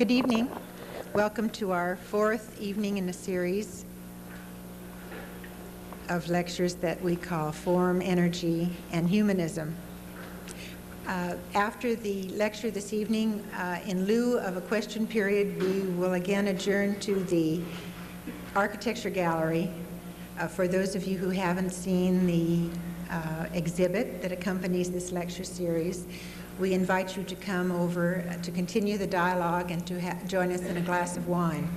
Good evening. Welcome to our fourth evening in a series of lectures that we call Form, Energy, and Humanism. After the lecture this evening, in lieu of a question period, we will again adjourn to the Architecture Gallery. For those of you who haven't seen the exhibit that accompanies this lecture series, we invite you to come over to continue the dialogue and to join us in a glass of wine.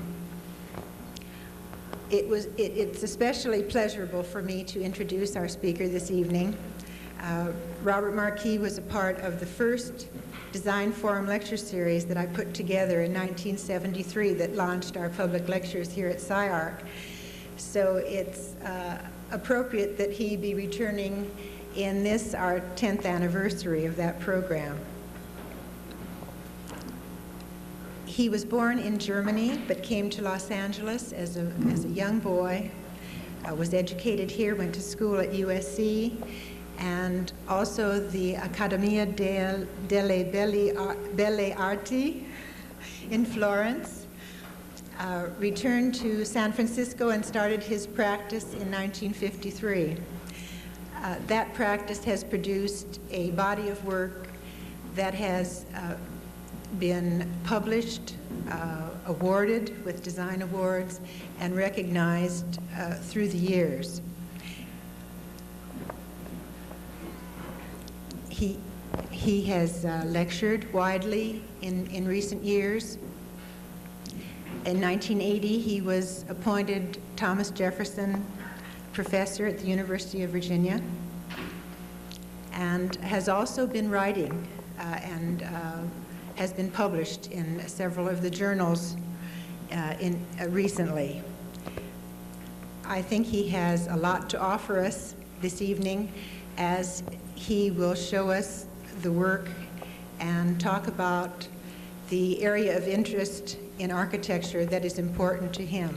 It's especially pleasurable for me to introduce our speaker this evening. Robert Marquis was a part of the first Design Forum lecture series that I put together in 1973 that launched our public lectures here at SCI-Arc. So it's appropriate that he be returning in this, our 10th anniversary of that program. He was born in Germany, but came to Los Angeles as a young boy, was educated here, went to school at USC, and also the Accademia delle Belle Arti in Florence. Returned to San Francisco and started his practice in 1953. That practice has produced a body of work that has been published, awarded with design awards, and recognized through the years. He has lectured widely in recent years. In 1980, he was appointed Thomas Jefferson Professor at the University of Virginia, and has also been writing and has been published in several of the journals recently. I think he has a lot to offer us this evening as he will show us the work and talk about the area of interest in architecture that is important to him.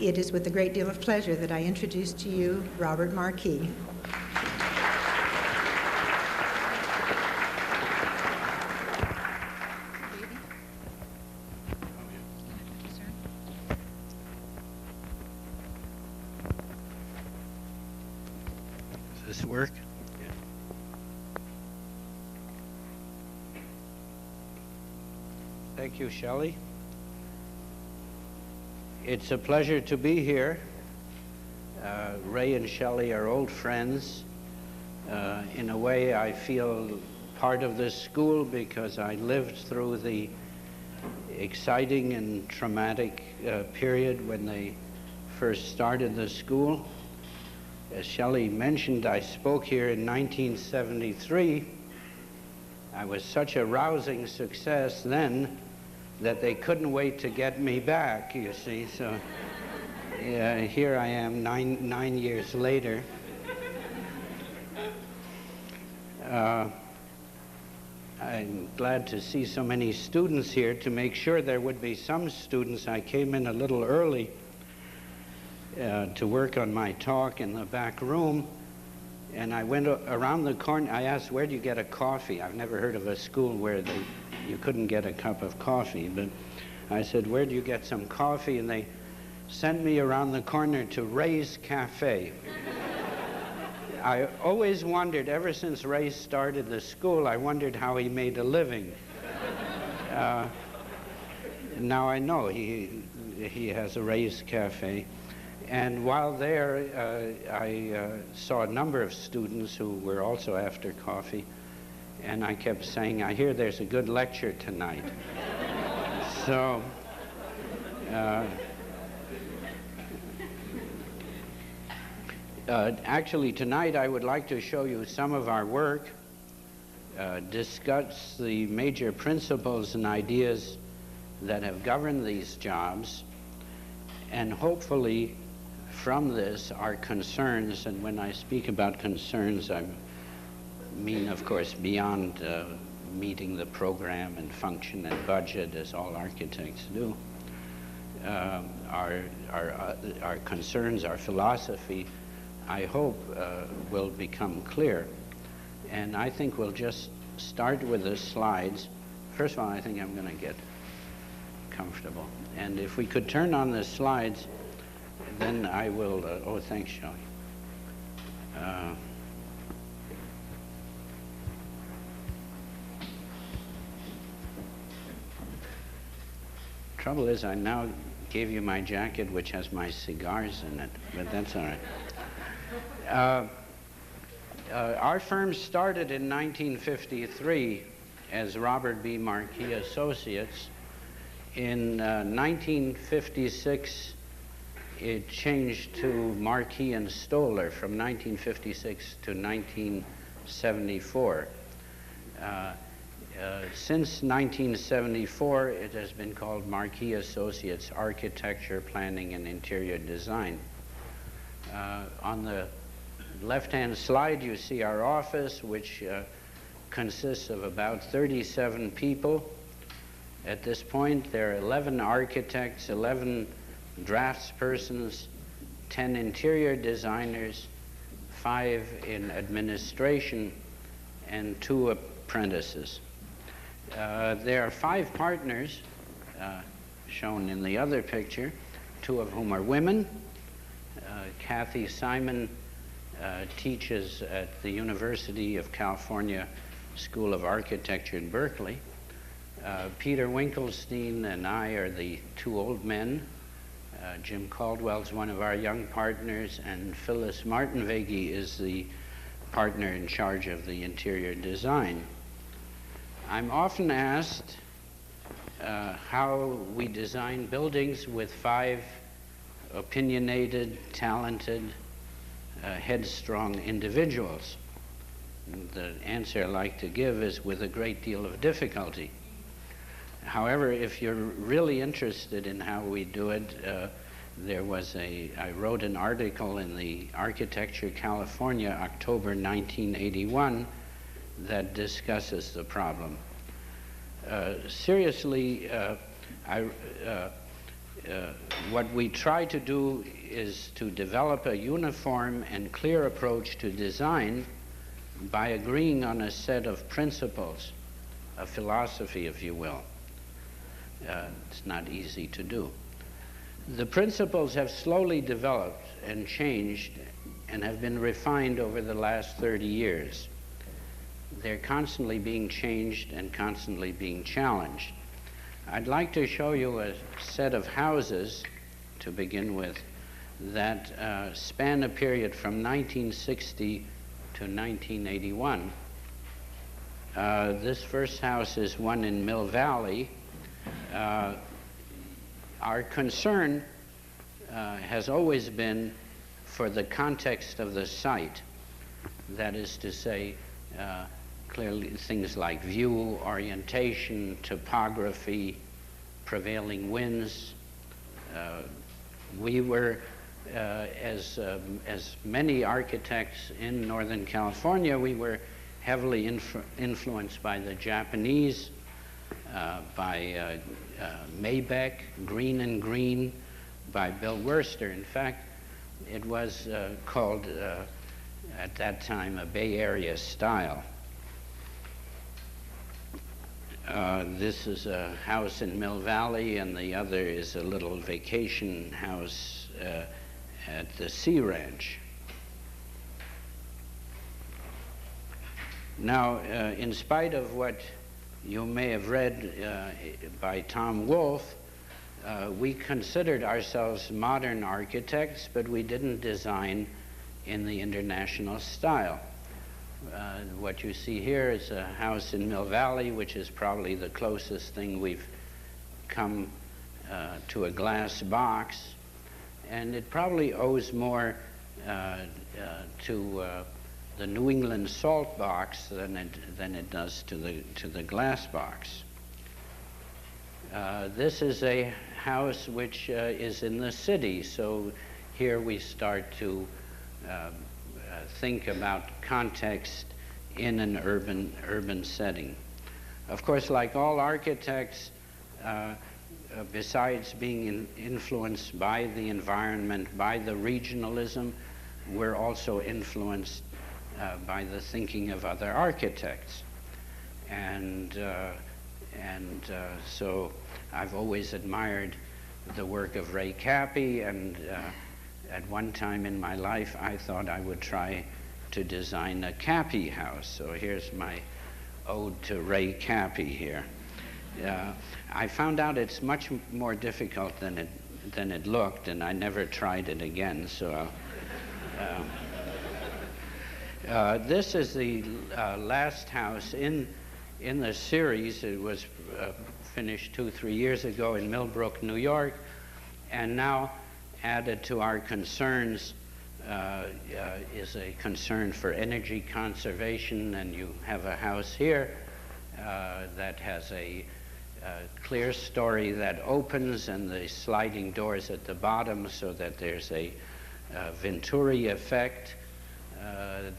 It is with a great deal of pleasure that I introduce to you Robert Marquis. Does this work? Thank you, Shelly. It's a pleasure to be here. Ray and Shelly are old friends. In a way, I feel part of this school because I lived through the exciting and traumatic period when they first started the school. As Shelly mentioned, I spoke here in 1973. I was such a rousing success then that they couldn't wait to get me back, you see. So here I am nine years later. I'm glad to see so many students here. To make sure there would be some students, I came in a little early to work on my talk in the back room, and I went around the corner. I asked, where do you get a coffee? I've never heard of a school where you couldn't get a cup of coffee, but I said, where do you get some coffee? And they sent me around the corner to Ray's Cafe. I always wondered, ever since Ray started the school, I wondered how he made a living. Now I know he has a Ray's Cafe. And while there, I saw a number of students who were also after coffee, and I kept saying, I hear there's a good lecture tonight. So, actually tonight I would like to show you some of our work, discuss the major principles and ideas that have governed these jobs, and hopefully from this our concerns, and when I speak about concerns I mean, of course, beyond meeting the program and function and budget as all architects do. Our concerns, our philosophy, I hope will become clear. And I think we'll just start with the slides. first of all, I think I'm going to get comfortable. And if we could turn on the slides, then I will, oh, thanks, Shelly. Trouble is, I now gave you my jacket, which has my cigars in it, but that's all right. Our firm started in 1953 as Robert B. Marquis Associates. In 1956, it changed to Markey and Stoller from 1956 to 1974. Since 1974, it has been called Marquis Associates Architecture, Planning, and Interior Design. On the left-hand slide, you see our office, which consists of about 37 people. At this point, there are 11 architects, 11 draftspersons, 10 interior designers, 5 in administration, and 2 apprentices. There are 5 partners, shown in the other picture, 2 of whom are women. Kathy Simon teaches at the University of California School of Architecture in Berkeley. Peter Winkelstein and I are the 2 old men. Jim Caldwell's one of our young partners, and Phyllis Martinvegi is the partner in charge of the interior design. I'm often asked how we design buildings with 5 opinionated, talented, headstrong individuals. And the answer I like to give is with a great deal of difficulty. However, if you're really interested in how we do it, I wrote an article in the Architecture California, October 1981, that discusses the problem. Seriously, what we try to do is to develop a uniform and clear approach to design by agreeing on a set of principles, a philosophy, if you will. It's not easy to do. The principles have slowly developed and changed and have been refined over the last 30 years. They're constantly being changed and constantly being challenged. I'd like to show you a set of houses, to begin with, that span a period from 1960 to 1981. This first house is one in Mill Valley. Our concern has always been for the context of the site. That is to say, clearly things like view, orientation, topography, prevailing winds. We were, as many architects in Northern California, we were heavily influenced by the Japanese, by Maybeck, Green and Green, by Bill Wurster. In fact, it was called, at that time, a Bay Area style. This is a house in Mill Valley, and the other is a little vacation house at the Sea Ranch. Now, in spite of what you may have read by Tom Wolfe, we considered ourselves modern architects, but we didn't design in the international style. What you see here is a house in Mill Valley, which is probably the closest thing we've come to a glass box, and it probably owes more to the New England salt box than it does to the glass box. This is a house which is in the city, so here we start to think about context in an urban setting. Of course, like all architects, besides being influenced by the environment, by the regionalism, we're also influenced by the thinking of other architects. And And so I've always admired the work of Ray Kappe, and at one time in my life I thought I would try to design a Kappe house. So here's my ode to Ray Kappe here. I found out it's much more difficult than it looked, and I never tried it again. So this is the last house in the series. It was finished 2-3 years ago in Millbrook, New York, and now added to our concerns is a concern for energy conservation. And you have a house here that has a clear story that opens, and the sliding doors at the bottom, so that there's a Venturi effect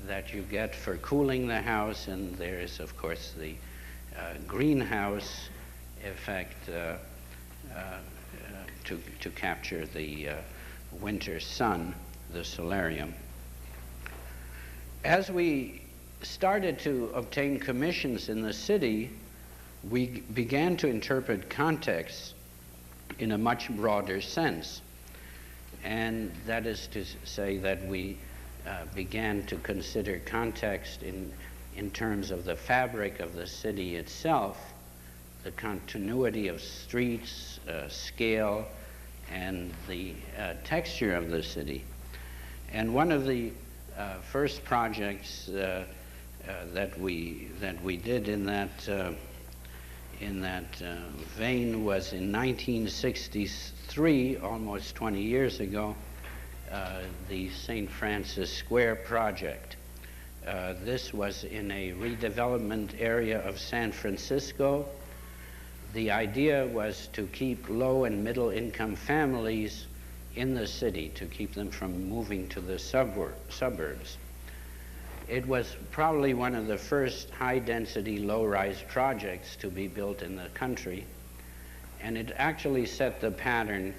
that you get for cooling the house. And there is, of course, the greenhouse effect to capture the winter sun, the solarium. As we started to obtain commissions in the city, we began to interpret context in a much broader sense. And that is to say that we began to consider context in terms of the fabric of the city itself, the continuity of streets, scale, and the texture of the city. And one of the first projects that we did in that vein was in 1963, almost 20 years ago, the St. Francis Square project. This was in a redevelopment area of San Francisco. The idea was to keep low and middle income families in the city, to keep them from moving to the suburbs. It was probably one of the first high-density, low-rise projects to be built in the country, and it actually set the pattern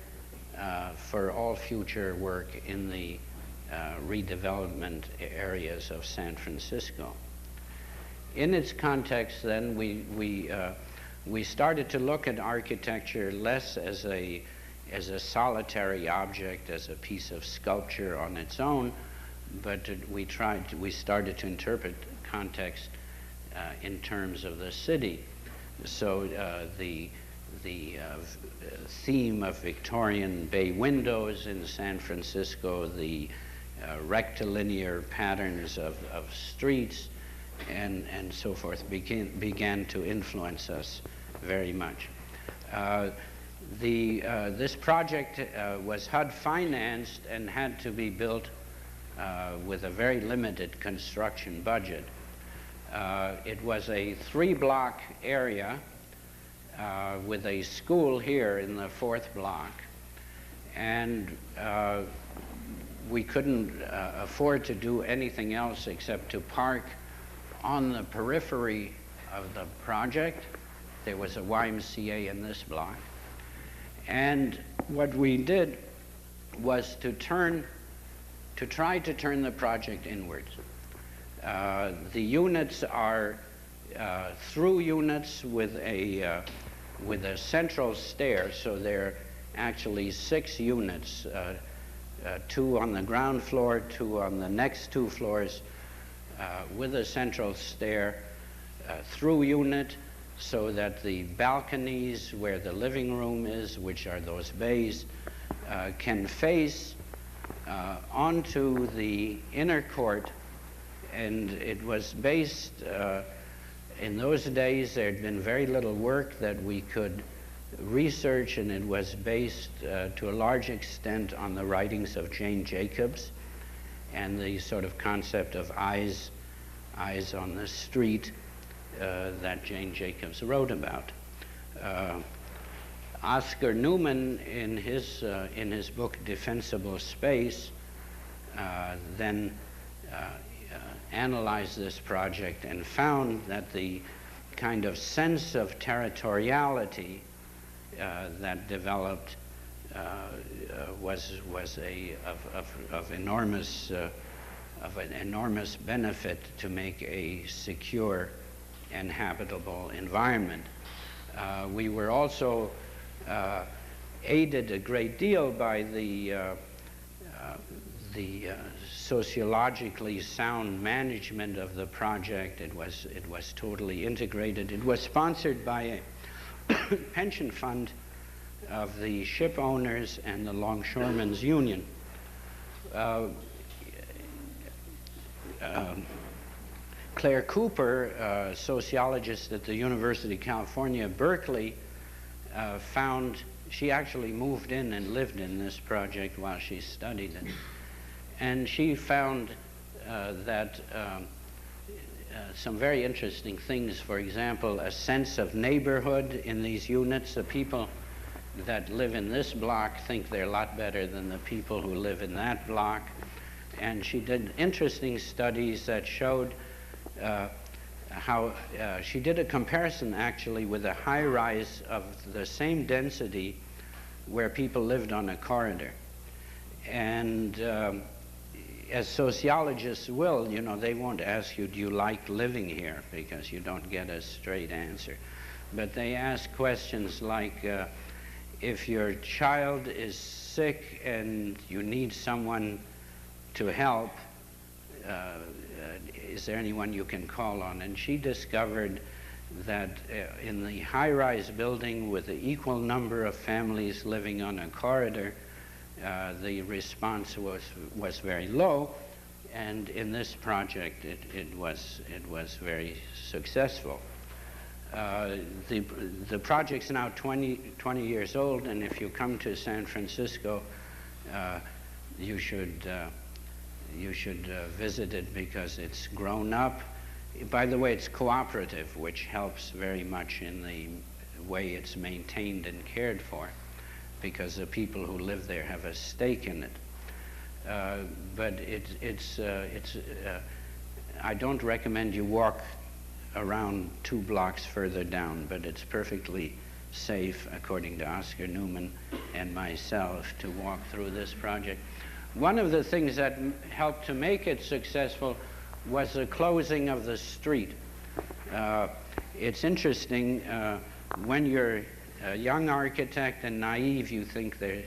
for all future work in the redevelopment areas of San Francisco. In its context, then, we started to look at architecture less as a solitary object, as a piece of sculpture on its own, but we started to interpret context in terms of the city. So the theme of Victorian bay windows in San Francisco, the rectilinear patterns of streets, and so forth began to influence us very much. This project was HUD financed and had to be built with a very limited construction budget. It was a 3-block area with a school here in the 4th block, and we couldn't afford to do anything else except to park on the periphery of the project. There was a YMCA in this block, and what we did was to try to turn the project inwards. The units are through units with a central stair, so there are actually 6 units, 2 on the ground floor, 2 on the next 2 floors, with a central stair through unit, so that the balconies where the living room is, which are those bays, can face onto the inner court. And it was based, in those days there had been very little work that we could research, and it was based to a large extent on the writings of Jane Jacobs and the sort of concept of eyes on the street that Jane Jacobs wrote about. Oscar Newman, in his book Defensible Space, then analyzed this project and found that the kind of sense of territoriality that developed was of an enormous benefit to make a secure and habitable environment. We were also aided a great deal by the sociologically sound management of the project. It was totally integrated. It was sponsored by a pension fund of the ship owners and the Longshoremen's Union. Claire Cooper, a sociologist at the University of California, Berkeley, she actually moved in and lived in this project while she studied it. And she found that some very interesting things, for example, a sense of neighborhood in these units. The people that live in this block think they're a lot better than the people who live in that block. And she did interesting studies that showed how she did a comparison actually with a high-rise of the same density where people lived on a corridor. And as sociologists will, you know, they won't ask you, do you like living here? Because you don't get a straight answer. But they ask questions like, if your child is sick and you need someone to help, is there anyone you can call on? And she discovered that in the high-rise building with the equal number of families living on a corridor, the response was very low, and in this project it was very successful. The project's now 20 years old, and if you come to San Francisco, you should visit it because it's grown up. By the way, it's cooperative, which helps very much in the way it's maintained and cared for, because the people who live there have a stake in it. But I don't recommend you walk around 2 blocks further down, but it's perfectly safe, according to Oscar Newman and myself, to walk through this project. One of the things that helped to make it successful was the closing of the street. It's interesting, when you're a young architect and naive, you think there's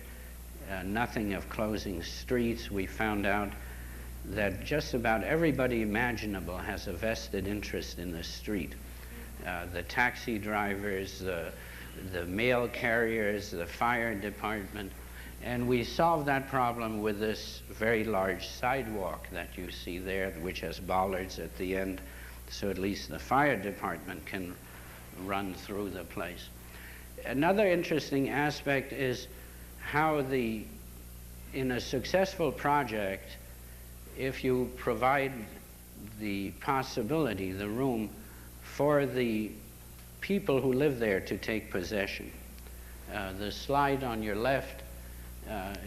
nothing of closing streets. We found out that just about everybody imaginable has a vested interest in the street. The taxi drivers, the mail carriers, the fire department. And we solved that problem with this very large sidewalk that you see there, which has bollards at the end, so at least the fire department can run through the place. Another interesting aspect is how in a successful project, if you provide the possibility, the room, for the people who live there to take possession. The slide on your left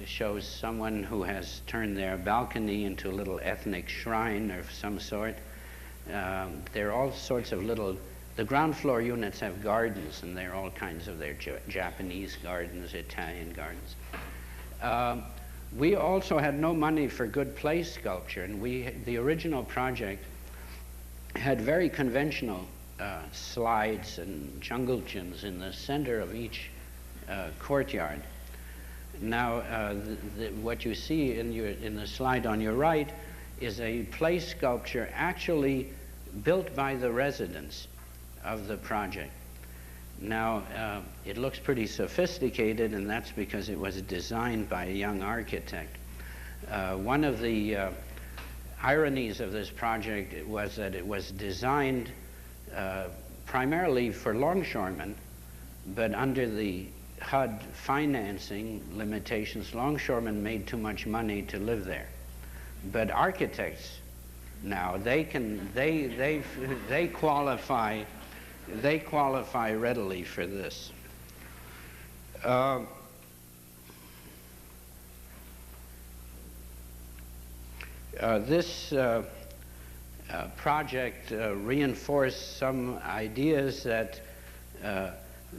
shows someone who has turned their balcony into a little ethnic shrine of some sort. There are all sorts of the ground floor units have gardens, and there are all kinds of their Japanese gardens, Italian gardens. We also had no money for good place sculpture, and the original project had very conventional slides and jungle gyms in the center of each courtyard. Now, what you see in the slide on your right is a place sculpture actually built by the residents of the project. Now, it looks pretty sophisticated, and that's because it was designed by a young architect. One of the ironies of this project was that it was designed primarily for longshoremen, but under the HUD financing limitations, longshoremen made too much money to live there. But architects now, they qualify readily for this. This project reinforced some ideas that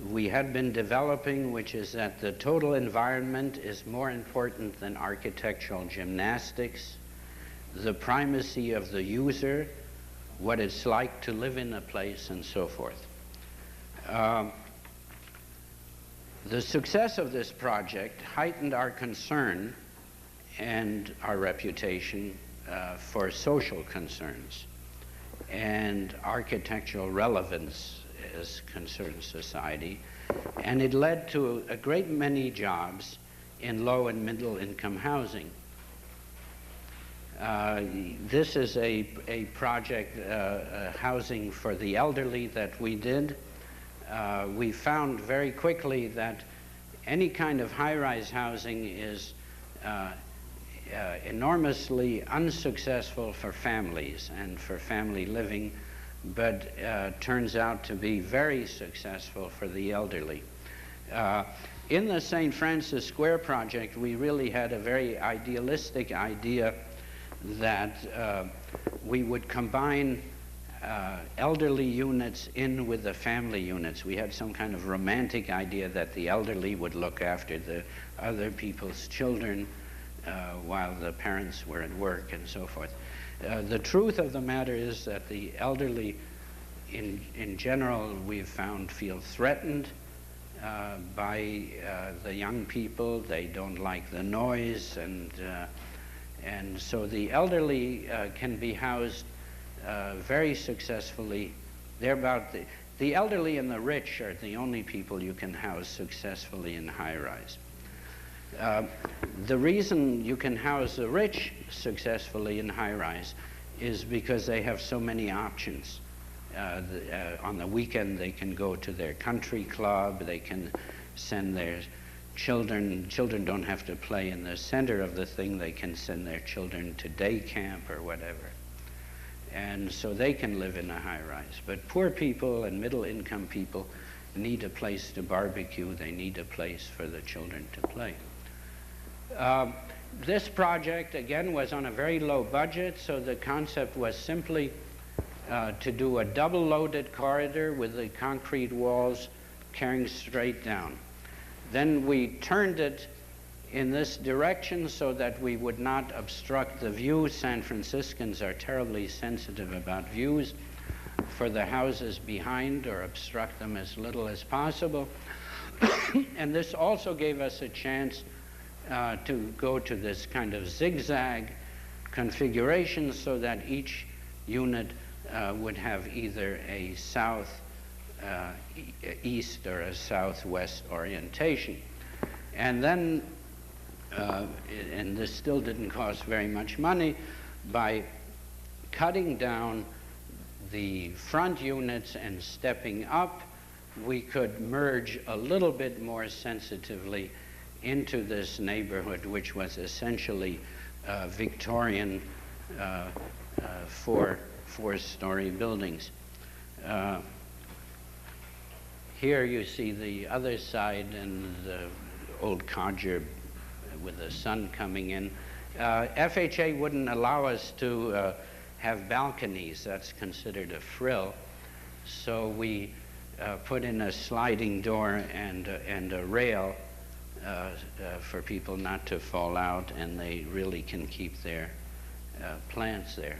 we had been developing, which is that the total environment is more important than architectural gymnastics, the primacy of the user, what it's like to live in a place, and so forth. The success of this project heightened our concern and our reputation for social concerns and architectural relevance as concerns society, and it led to a great many jobs in low and middle income housing. This is a project, housing for the elderly, that we did. We found very quickly that any kind of high-rise housing is enormously unsuccessful for families and for family living, but turns out to be very successful for the elderly. In the St. Francis Square project, we really had a very idealistic idea that we would combine elderly units in with the family units. We had some kind of romantic idea that the elderly would look after the other people's children while the parents were at work and so forth. The truth of the matter is that the elderly in general, we've found, feel threatened by the young people. They don't like the noise, and so the elderly can be housed very successfully. They're about the elderly and the rich are the only people you can house successfully in high-rise. The reason you can house the rich successfully in high-rise is because they have so many options. On the weekend, they can go to their country club, they can send their children don't have to play in the center of the thing, they can send their children to day camp or whatever. And so they can live in a high-rise. But poor people and middle-income people need a place to barbecue, they need a place for the children to play. This project, again, was on a very low budget, so the concept was simply to do a double-loaded corridor with the concrete walls carrying straight down. Then we turned it in this direction so that we would not obstruct the view. San Franciscans are terribly sensitive about views for the houses behind, or obstruct them as little as possible. And this also gave us a chance to go to this kind of zigzag configuration so that each unit would have either a south east or a southwest orientation. And then, and this still didn't cost very much money, by cutting down the front units and stepping up, we could merge a little bit more sensitively into this neighborhood, which was essentially Victorian four-story buildings. Here you see the other side and the old codger with the sun coming in. FHA wouldn't allow us to have balconies. That's considered a frill. So we put in a sliding door and a rail for people not to fall out, and they really can keep their plants there.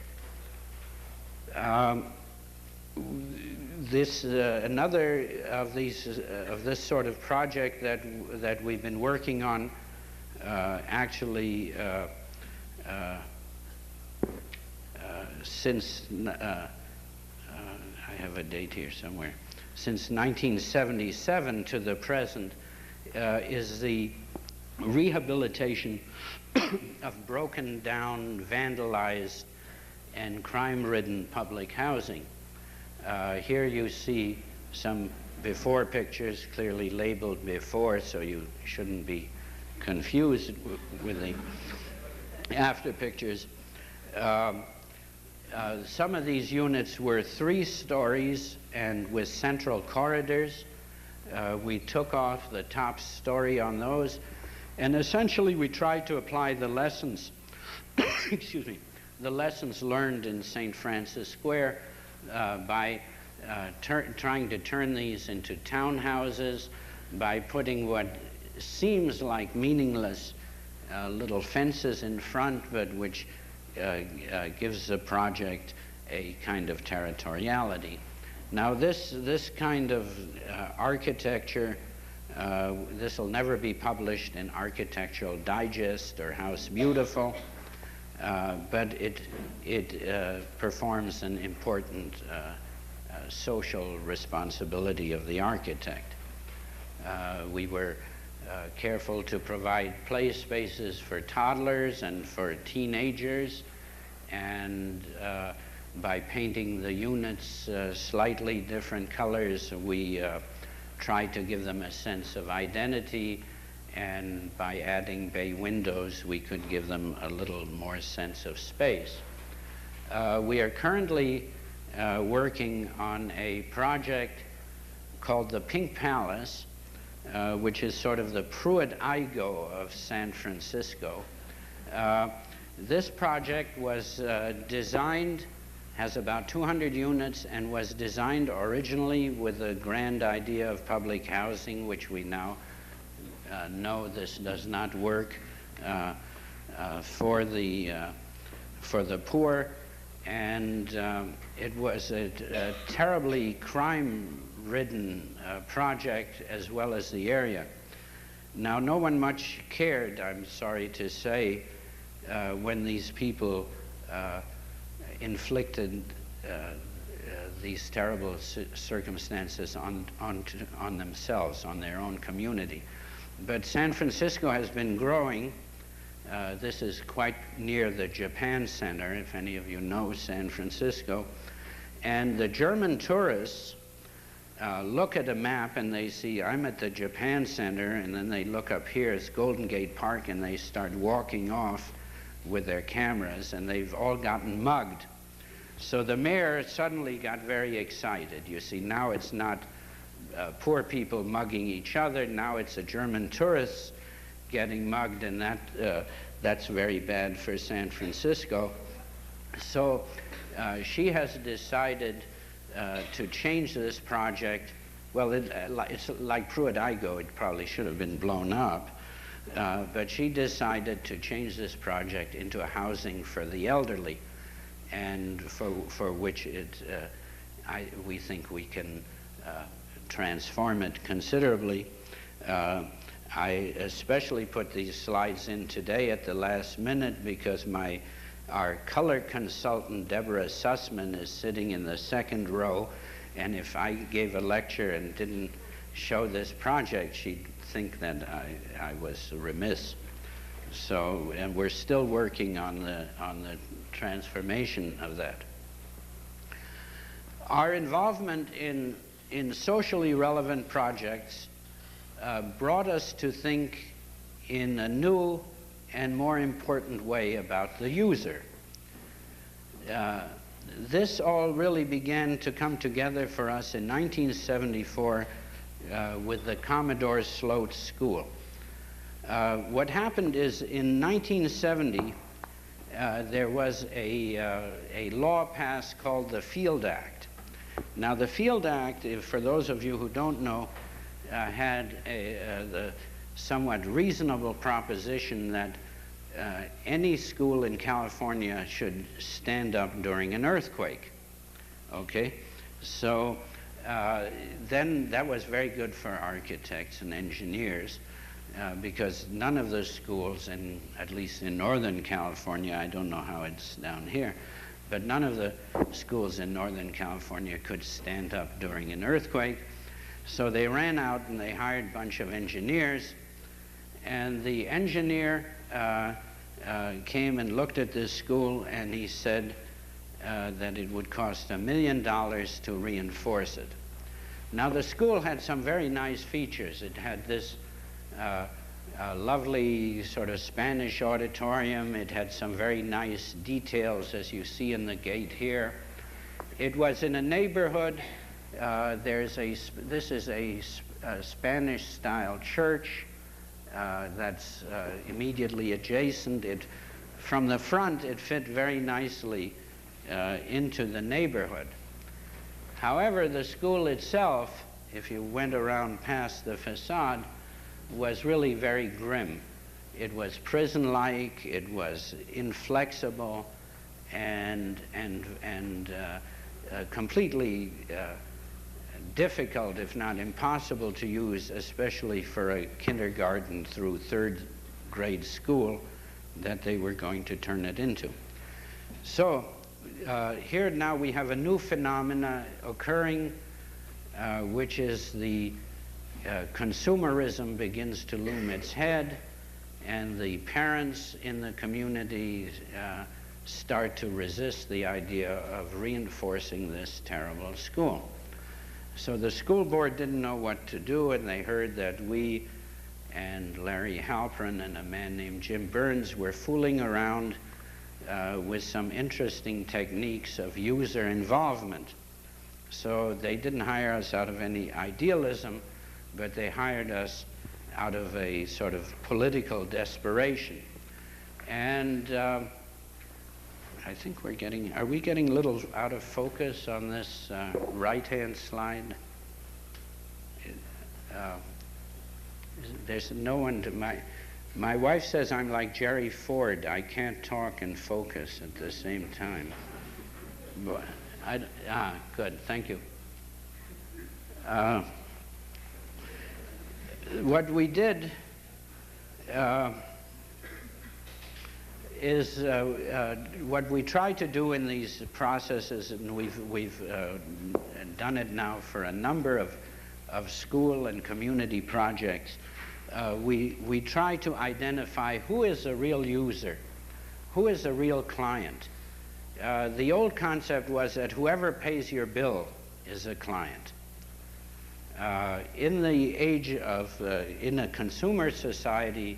Another of this sort of project that we've been working on, actually since I have a date here somewhere, since 1977 to the present, is the rehabilitation of broken down, vandalized, and crime-ridden public housing. Here you see some before pictures, clearly labeled before, so you shouldn't be confused with the after pictures. Some of these units were 3 stories and with central corridors. We took off the top story on those, and essentially we tried to apply the lessons, excuse me, the lessons learned in St. Francis Square by trying to turn these into townhouses, by putting what seems like meaningless little fences in front, but which gives the project a kind of territoriality. Now this kind of architecture This will never be published in Architectural Digest or House Beautiful, but it performs an important social responsibility of the architect. We were careful to provide play spaces for toddlers and for teenagers, and by painting the units slightly different colors, we tried to give them a sense of identity, and by adding bay windows, we could give them a little more sense of space. We are currently working on a project called the Pink Palace, which is sort of the Pruitt-Igoe of San Francisco. This project was designed, has about 200 units, and was designed originally with a grand idea of public housing, which we now know this does not work for the poor. And it was a terribly crime-ridden project, as well as the area. Now, no one much cared, I'm sorry to say, when these people inflicted these terrible circumstances on themselves, on their own community. But San Francisco has been growing. This is quite near the Japan Center, if any of you know San Francisco. And the German tourists look at a map and they see, I'm at the Japan Center, and then they look up here, it's Golden Gate Park, and they start walking off with their cameras, and they've all gotten mugged. So the mayor suddenly got very excited. You see, now it's not poor people mugging each other, now it's the German tourists getting mugged, and that's very bad for San Francisco. So she has decided to change this project. Well, it's like Pruitt-Igoe, it probably should have been blown up, but she decided to change this project into a housing for the elderly, and for which we think we can transform it considerably. I especially put these slides in today at the last minute because our color consultant, Deborah Sussman, is sitting in the second row, and if I gave a lecture and didn't show this project, she'd think that I was remiss. So, and we're still working on the transformation of that. Our involvement in socially relevant projects brought us to think in a new and more important way about the user. This all really began to come together for us in 1974 with the Commodore School. What happened is in 1970 there was a law passed called the Field Act. Now the Field Act, for those of you who don't know, had the somewhat reasonable proposition that any school in California should stand up during an earthquake. Okay? So then that was very good for architects and engineers because none of the schools, at least in Northern California, I don't know how it's down here, but none of the schools in Northern California could stand up during an earthquake. So they ran out and they hired a bunch of engineers, and the engineer came and looked at this school, and he said that it would cost $1 million to reinforce it. Now the school had some very nice features. It had this lovely sort of Spanish auditorium. It had some very nice details, as you see in the gate here. It was in a neighborhood. This is a Spanish-style church that's immediately adjacent. From the front, it fit very nicely into the neighborhood. However, the school itself, if you went around past the facade, was really very grim. It was prison-like, it was inflexible, and completely difficult, if not impossible, to use, especially for a kindergarten through third grade school that they were going to turn it into. So here now we have a new phenomena occurring, which is the consumerism begins to loom its head, and the parents in the community start to resist the idea of reinforcing this terrible school. So the school board didn't know what to do, and they heard that we and Larry Halpern and a man named Jim Burns were fooling around with some interesting techniques of user involvement. So they didn't hire us out of any idealism, but they hired us out of a sort of political desperation. And I think are we getting a little out of focus on this right-hand slide? There's no one to, my wife says I'm like Jerry Ford. I can't talk and focus at the same time. But good, thank you. What we did is what we try to do in these processes, and we've done it now for a number of school and community projects. We try to identify who is a real user, who is a real client. The old concept was that whoever pays your bill is a client. In the age of, in a consumer society,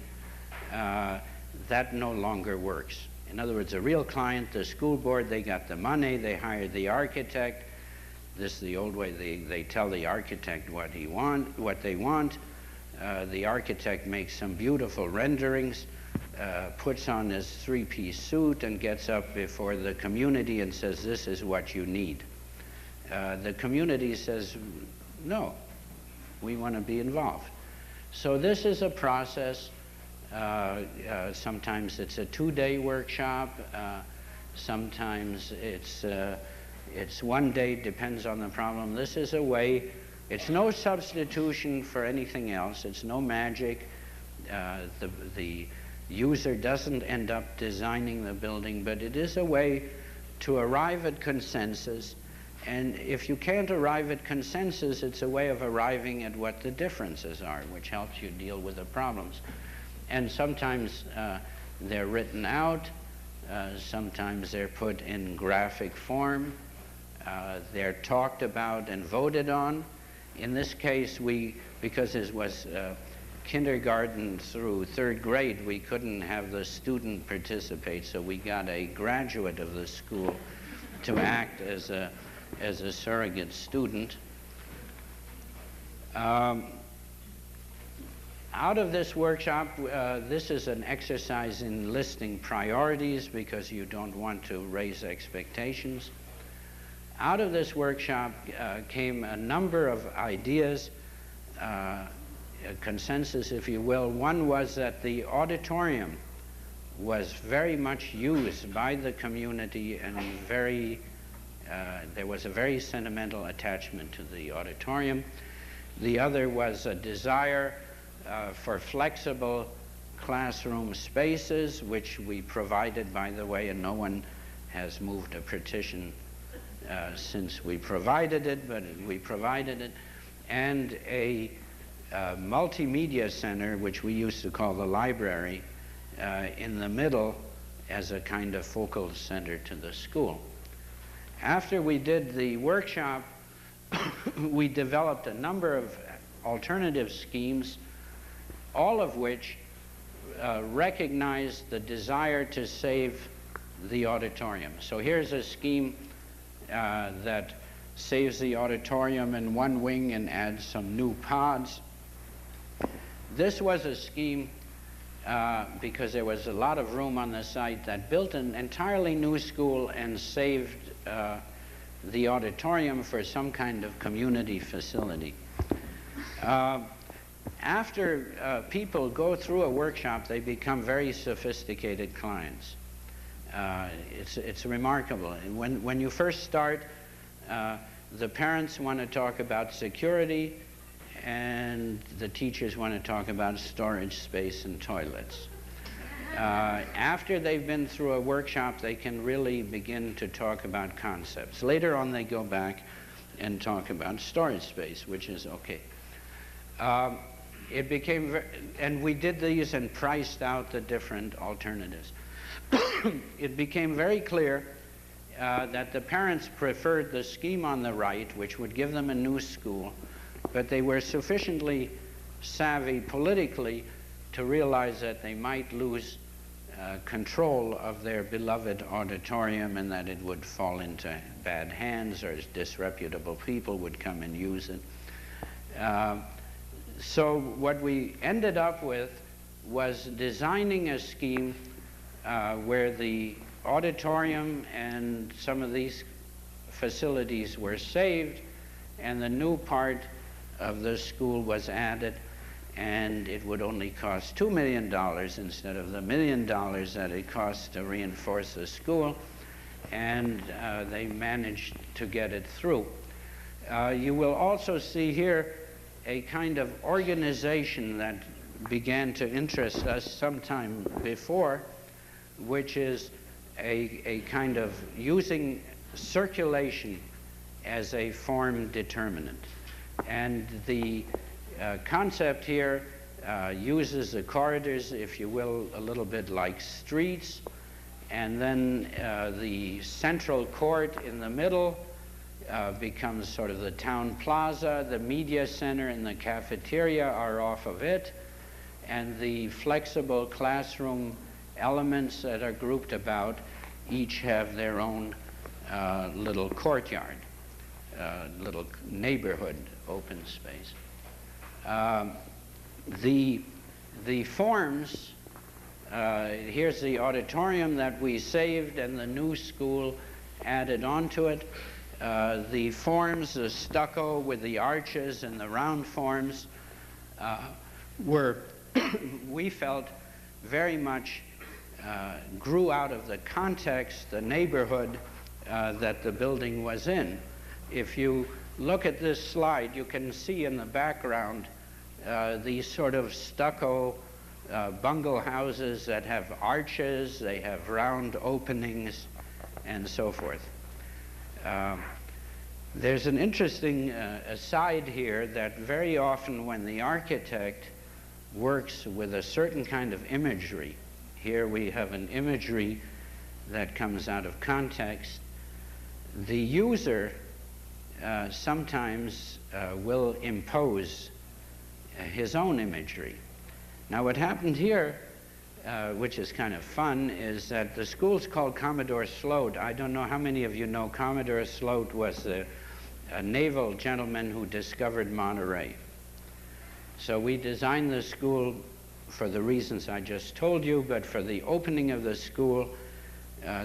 that no longer works. In other words, a real client, the school board, they got the money, they hired the architect. This is the old way, they tell the architect what they want. The architect makes some beautiful renderings, puts on his three-piece suit and gets up before the community and says, this is what you need. The community says, no, we want to be involved. So this is a process. Sometimes it's a 2-day workshop. Sometimes it's 1 day, depends on the problem. This is a way, it's no substitution for anything else. It's no magic. The user doesn't end up designing the building, but it is a way to arrive at consensus. And if you can't arrive at consensus, it's a way of arriving at what the differences are, which helps you deal with the problems. And sometimes they're written out, sometimes they're put in graphic form, they're talked about and voted on. In this case, because it was kindergarten through third grade, we couldn't have the student participate, so we got a graduate of the school to act as a surrogate student. Out of this workshop, this is an exercise in listing priorities because you don't want to raise expectations. Out of this workshop came a number of ideas, a consensus, if you will. One was that the auditorium was very much used by the community and there was a very sentimental attachment to the auditorium. The other was a desire for flexible classroom spaces, which we provided, by the way, and no one has moved a petition since we provided it, but we provided it, and a multimedia center, which we used to call the library, in the middle as a kind of focal center to the school. After we did the workshop, we developed a number of alternative schemes, all of which recognize the desire to save the auditorium. So here's a scheme that saves the auditorium in one wing and adds some new pods. This was a scheme because there was a lot of room on the site that built an entirely new school and saved the auditorium for some kind of community facility. After people go through a workshop, they become very sophisticated clients. It's remarkable. And when you first start, The parents want to talk about security, and the teachers want to talk about storage space and toilets. After they've been through a workshop, they can really begin to talk about concepts. Later on, they go back and talk about storage space, which is okay. It became, and we did these and priced out the different alternatives. It became very clear that the parents preferred the scheme on the right, which would give them a new school, but they were sufficiently savvy politically to realize that they might lose control of their beloved auditorium and that it would fall into bad hands or disreputable people would come and use it. So what we ended up with was designing a scheme where the auditorium and some of these facilities were saved and the new part of the school was added, and it would only cost $2 million instead of the $1 million that it cost to reinforce the school, and they managed to get it through. You will also see here a kind of organization that began to interest us sometime before, which is a kind of using circulation as a form determinant. And the concept here uses the corridors, if you will, a little bit like streets, and then the central court in the middle becomes sort of the town plaza. The media center and the cafeteria are off of it, and the flexible classroom elements that are grouped about each have their own little courtyard, little neighborhood open space. The forms, here's the auditorium that we saved and the new school added onto it. The forms, the stucco with the arches and the round forms were, we felt, very much grew out of the context, the neighborhood that the building was in. If you look at this slide, you can see in the background these sort of stucco bungalow houses that have arches, they have round openings, and so forth. There's an interesting aside here that very often when the architect works with a certain kind of imagery, here we have an imagery that comes out of context, the user sometimes will impose his own imagery. Now what happened here, which is kind of fun, is that the school's called Commodore Sloat. I don't know how many of you know Commodore Sloat was a naval gentleman who discovered Monterey. So we designed the school for the reasons I just told you, but for the opening of the school,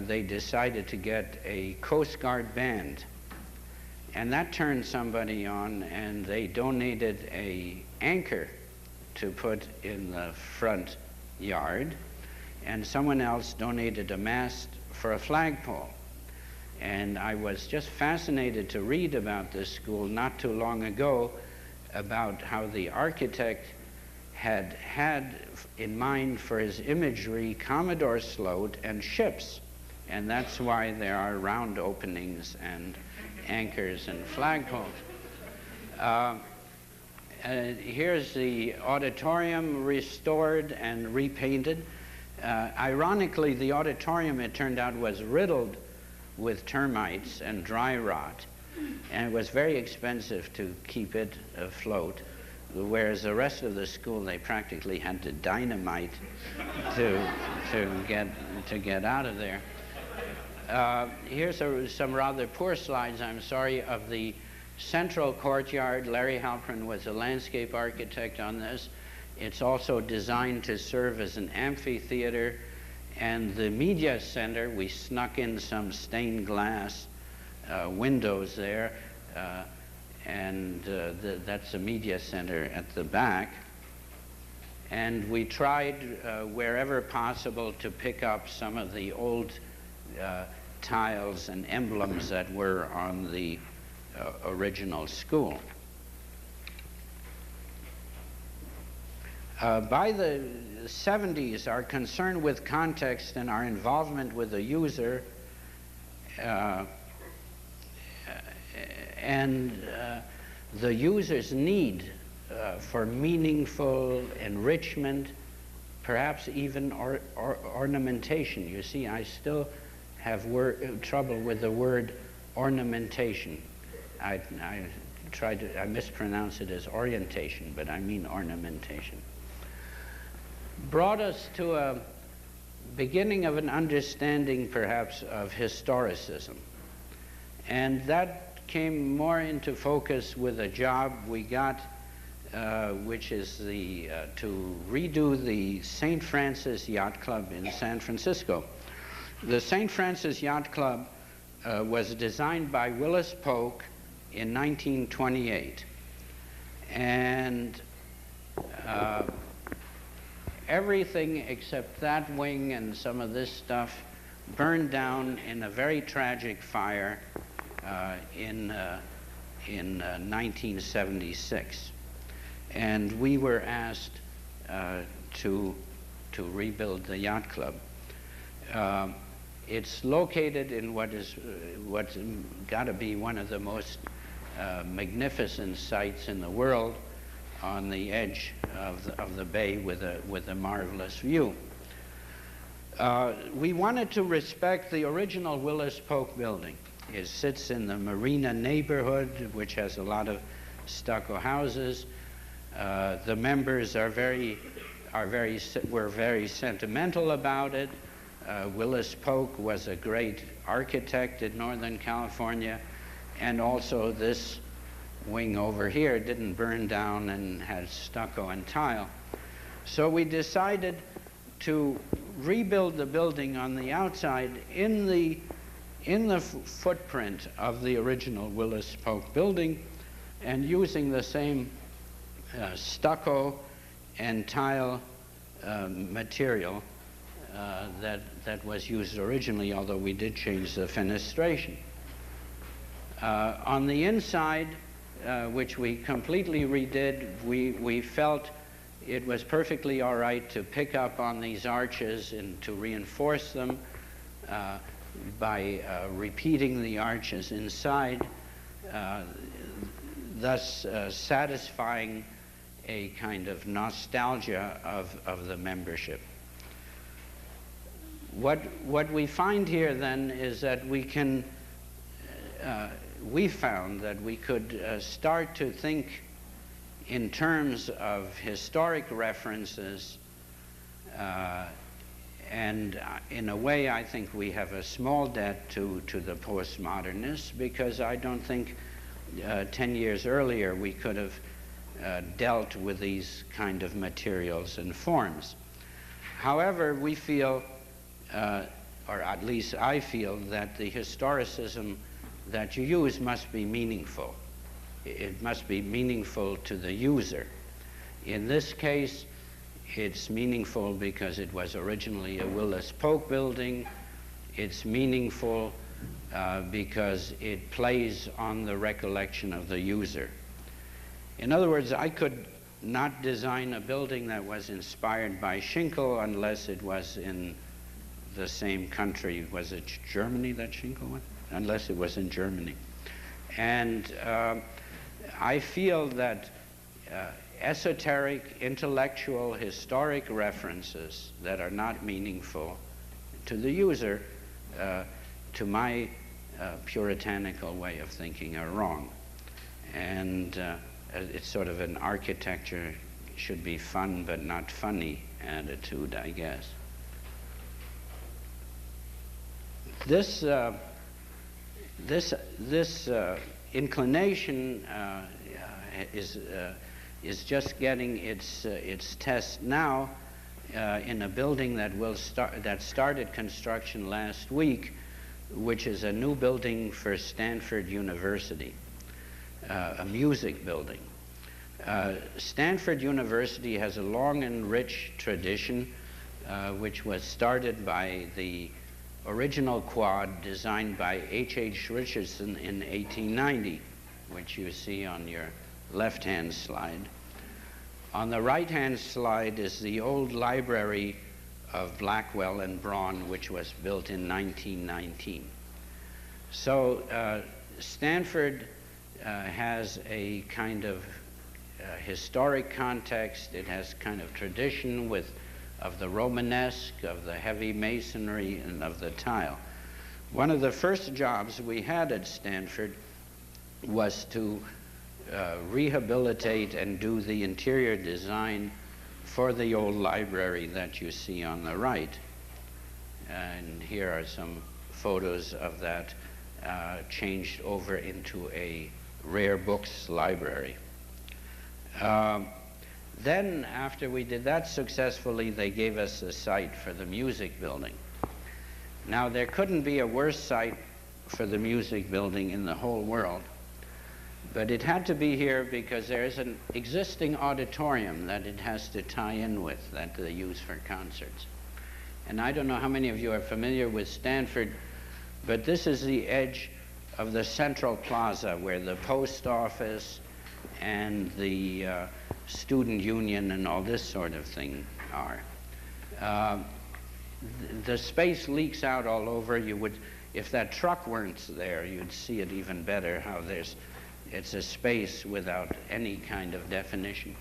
they decided to get a Coast Guard band. And that turned somebody on, and they donated an anchor to put in the front yard, and someone else donated a mast for a flagpole. And I was just fascinated to read about this school not too long ago, about how the architect had in mind for his imagery Commodore Sloat and ships, and that's why there are round openings and anchors and flagpoles. Here's the auditorium restored and repainted. Ironically, the auditorium, it turned out, was riddled with termites and dry rot, and it was very expensive to keep it afloat, whereas the rest of the school they practically had to dynamite to get out of there. Here's some rather poor slides, I'm sorry, of the central courtyard. Larry Halpern was a landscape architect on this. It's also designed to serve as an amphitheater. And the media center, we snuck in some stained glass windows there, and that's the media center at the back. And we tried wherever possible to pick up some of the old tiles and emblems that were on the original school. By the 70s, our concern with context and our involvement with the user and the user's need for meaningful enrichment, perhaps even ornamentation. You see, I still have trouble with the word ornamentation. I mispronounce it as orientation, but I mean ornamentation. Brought us to a beginning of an understanding, perhaps, of historicism. And that came more into focus with a job we got, which is to redo the St. Francis Yacht Club in San Francisco. The St. Francis Yacht Club was designed by Willis Polk in 1928. And everything except that wing and some of this stuff burned down in a very tragic fire in 1976. And we were asked to rebuild the yacht club. It's located in what's got to be one of the most magnificent sites in the world, on the edge of the bay with a marvelous view. We wanted to respect the original Willis Polk building. It sits in the Marina neighborhood, which has a lot of stucco houses. The members were very sentimental about it. Willis Polk was a great architect in Northern California, and also this wing over here didn't burn down and had stucco and tile. So we decided to rebuild the building on the outside in the footprint of the original Willis Polk building, and using the same stucco and tile material that was used originally, although we did change the fenestration. On the inside, which we completely redid, we felt it was perfectly all right to pick up on these arches and to reinforce them by repeating the arches inside, thus satisfying a kind of nostalgia of the membership. What we find here then is that we found that we could start to think in terms of historic references, and in a way I think we have a small debt to the postmodernists, because I don't think 10 years earlier we could have dealt with these kind of materials and forms. However, we feel, or at least I feel, that the historicism that you use must be meaningful. It must be meaningful to the user. In this case, it's meaningful because it was originally a Willis Polk building. It's meaningful because it plays on the recollection of the user. In other words, I could not design a building that was inspired by Schinkel unless it was in the same country. Was it Germany that Schinkel went? Unless it was in Germany. And I feel that esoteric, intellectual, historic references that are not meaningful to the user, to my puritanical way of thinking, are wrong. And it's sort of an architecture should be fun but not funny attitude, I guess. This inclination is just getting its test now in a building that started construction last week, which is a new building for Stanford University, a music building. Stanford University has a long and rich tradition, which was started by the original quad designed by H.H. Richardson in 1890. which you see on your left-hand slide. On the right-hand slide is the old library of Blackwell and Braun, which was built in 1919. So Stanford has a kind of historic context. It has kind of tradition of the Romanesque, of the heavy masonry, and of the tile. One of the first jobs we had at Stanford was to rehabilitate and do the interior design for the old library that you see on the right. And here are some photos of that changed over into a rare books library. Then, after we did that successfully, they gave us a site for the music building. Now, there couldn't be a worse site for the music building in the whole world, but it had to be here because there is an existing auditorium that it has to tie in with that they use for concerts. And I don't know how many of you are familiar with Stanford, but this is the edge of the Central Plaza where the post office and the student union and all this sort of thing are. The space leaks out all over. You would, if that truck weren't there, you'd see it even better, how it's a space without any kind of definition.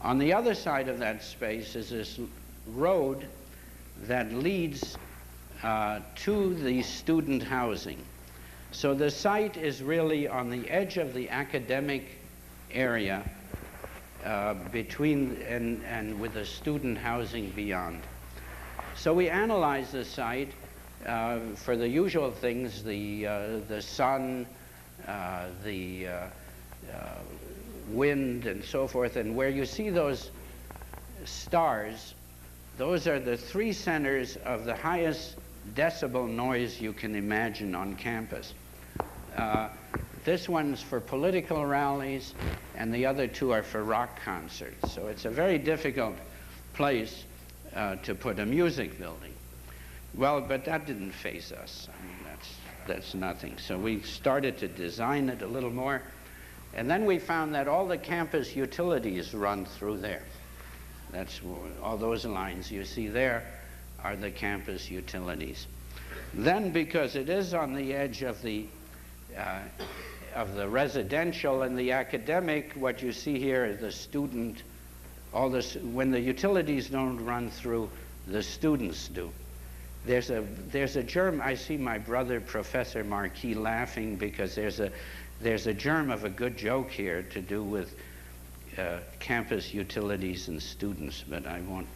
On the other side of that space is this road that leads to the student housing. So the site is really on the edge of the academic area between and with the student housing beyond. So we analyzed the site for the usual things, the sun, the wind, and so forth. And where you see those stars, those are the three centers of the highest decibel noise you can imagine on campus. This one's for political rallies, and the other two are for rock concerts. So it's a very difficult place to put a music building. Well, but that didn't faze us. I mean, that's nothing. So we started to design it a little more, and then we found that all the campus utilities run through there. That's all those lines you see there are the campus utilities. Then, because it is on the edge of the residential and the academic, what you see here is the student. When the utilities don't run through, the students do. There's a germ. I see my brother, Professor Marquis, laughing because there's a germ of a good joke here to do with campus utilities and students, but I won't.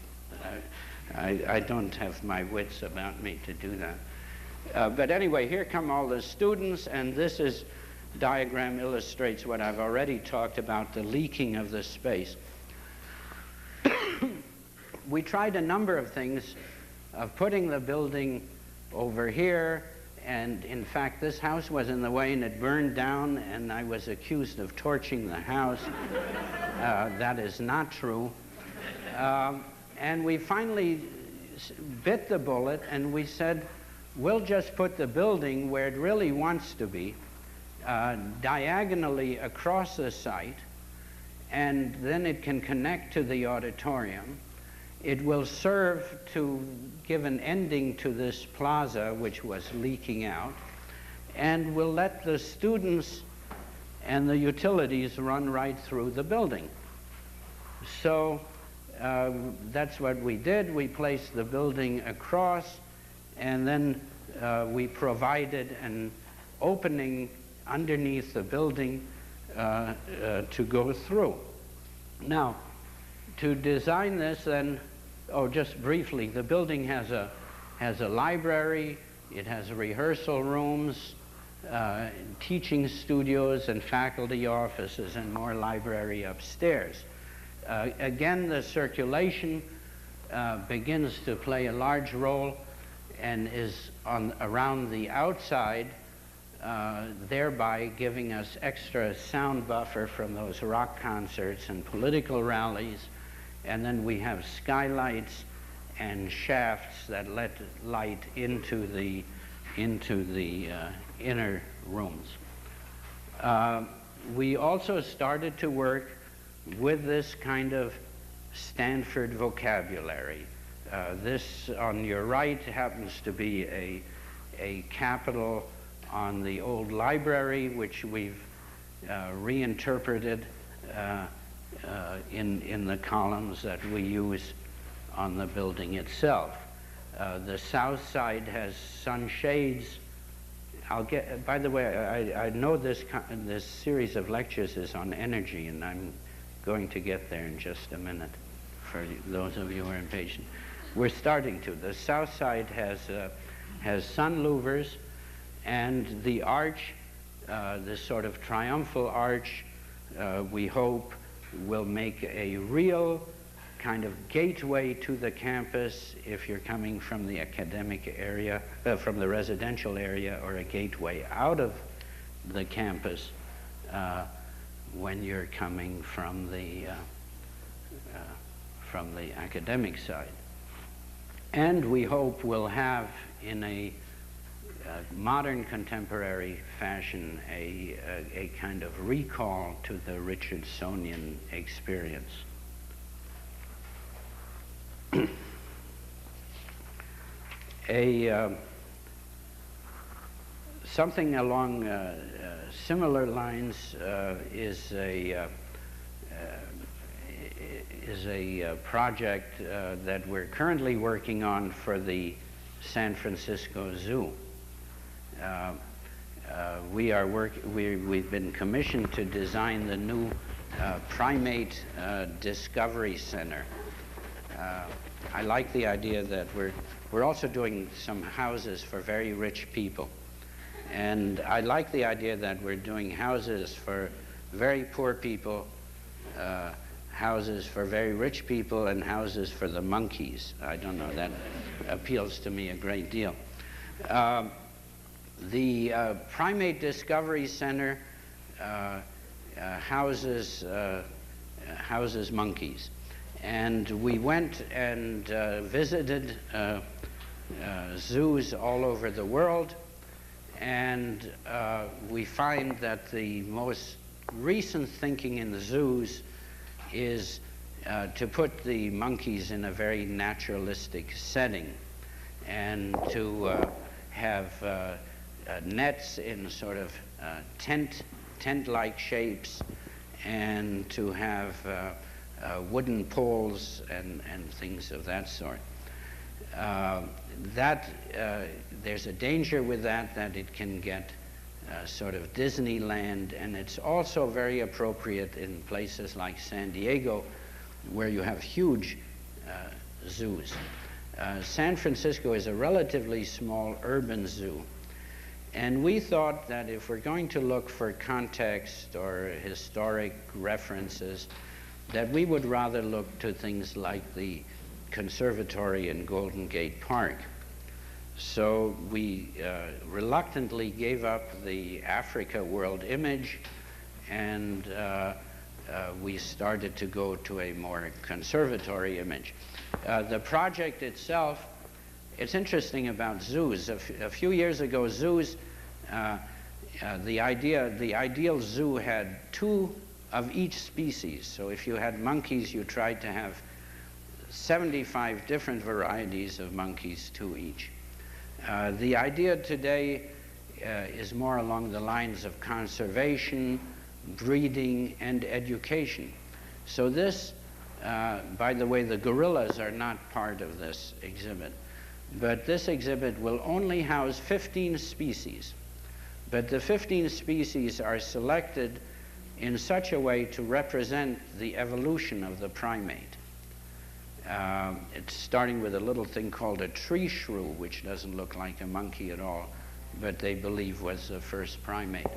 I don't have my wits about me to do that. But anyway, here come all the students, and this diagram illustrates what I've already talked about, the leaking of the space. We tried a number of things of putting the building over here, and in fact this house was in the way and it burned down, and I was accused of torching the house. That is not true. And we finally bit the bullet and we said, we'll just put the building where it really wants to be, diagonally across the site, and then it can connect to the auditorium. It will serve to give an ending to this plaza, which was leaking out, and will let the students and the utilities run right through the building. So that's what we did. We placed the building across, and then we provided an opening underneath the building to go through. Now, to design this then, just briefly, the building has a library, it has rehearsal rooms, teaching studios and faculty offices, and more library upstairs. Again, the circulation begins to play a large role and is around the outside, thereby giving us extra sound buffer from those rock concerts and political rallies. And then we have skylights and shafts that let light into the inner rooms. we also started to work with this kind of Stanford vocabulary. This on your right happens to be a capital on the old library, which we've reinterpreted in the columns that we use on the building itself. The south side has sunshades. By the way, I know this series of lectures is on energy, and I'm going to get there in just a minute for those of you who are impatient. We're starting to. The south side has sun louvers, and the arch, this sort of triumphal arch, we hope will make a real kind of gateway to the campus if you're coming from the academic area, from the residential area, or a gateway out of the campus when you're coming from the academic side. And we hope we'll have, in a modern contemporary fashion, a kind of recall to the Richardsonian experience. Something along similar lines is a project that we're currently working on for the San Francisco Zoo. We've been commissioned to design the new primate discovery center. I like the idea that we're also doing some houses for very rich people. And I like the idea that we're doing houses for very poor people, houses for very rich people, and houses for the monkeys. I don't know, that appeals to me a great deal. The Primate Discovery Center houses monkeys. And we went and visited zoos all over the world, and we find that the most recent thinking in the zoos is to put the monkeys in a very naturalistic setting, and to have nets in sort of tent-like shapes, and to have wooden poles and things of that sort. There's a danger with that it can get sort of Disneyland, and it's also very appropriate in places like San Diego, where you have huge zoos. San Francisco is a relatively small urban zoo, and we thought that if we're going to look for context or historic references, that we would rather look to things like the conservatory in Golden Gate Park. So we reluctantly gave up the Africa world image, and we started to go to a more conservatory image. The project itself, it's interesting about zoos. A few years ago, zoos, the ideal zoo had 2 of each species. So if you had monkeys, you tried to have 75 different varieties of monkeys, 2 each. The idea today is more along the lines of conservation, breeding, and education. So this, by the way, the gorillas are not part of this exhibit, but this exhibit will only house 15 species. But the 15 species are selected in such a way to represent the evolution of the primate. It's starting with a little thing called a tree shrew, which doesn't look like a monkey at all, but they believe was the first primate.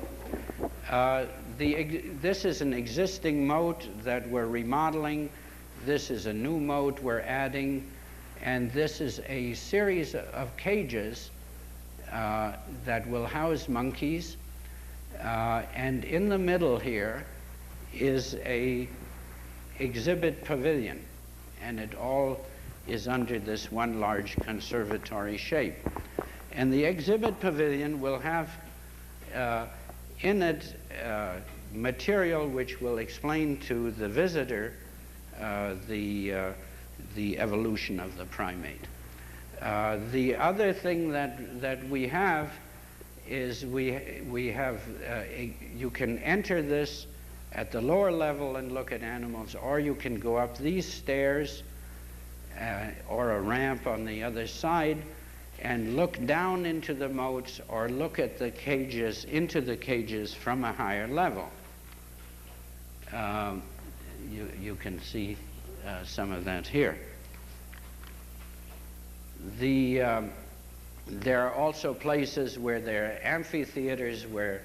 This is an existing moat that we're remodeling. This is a new moat we're adding. And this is a series of cages that will house monkeys. And in the middle here is a exhibit pavilion, and it all is under this one large conservatory shape. And the exhibit pavilion will have in it material which will explain to the visitor the evolution of the primate. The other thing that we have is you can enter this at the lower level and look at animals, or you can go up these stairs or a ramp on the other side and look down into the moats or look at the cages, into the cages from a higher level. You can see some of that here. There are also places where there are amphitheaters where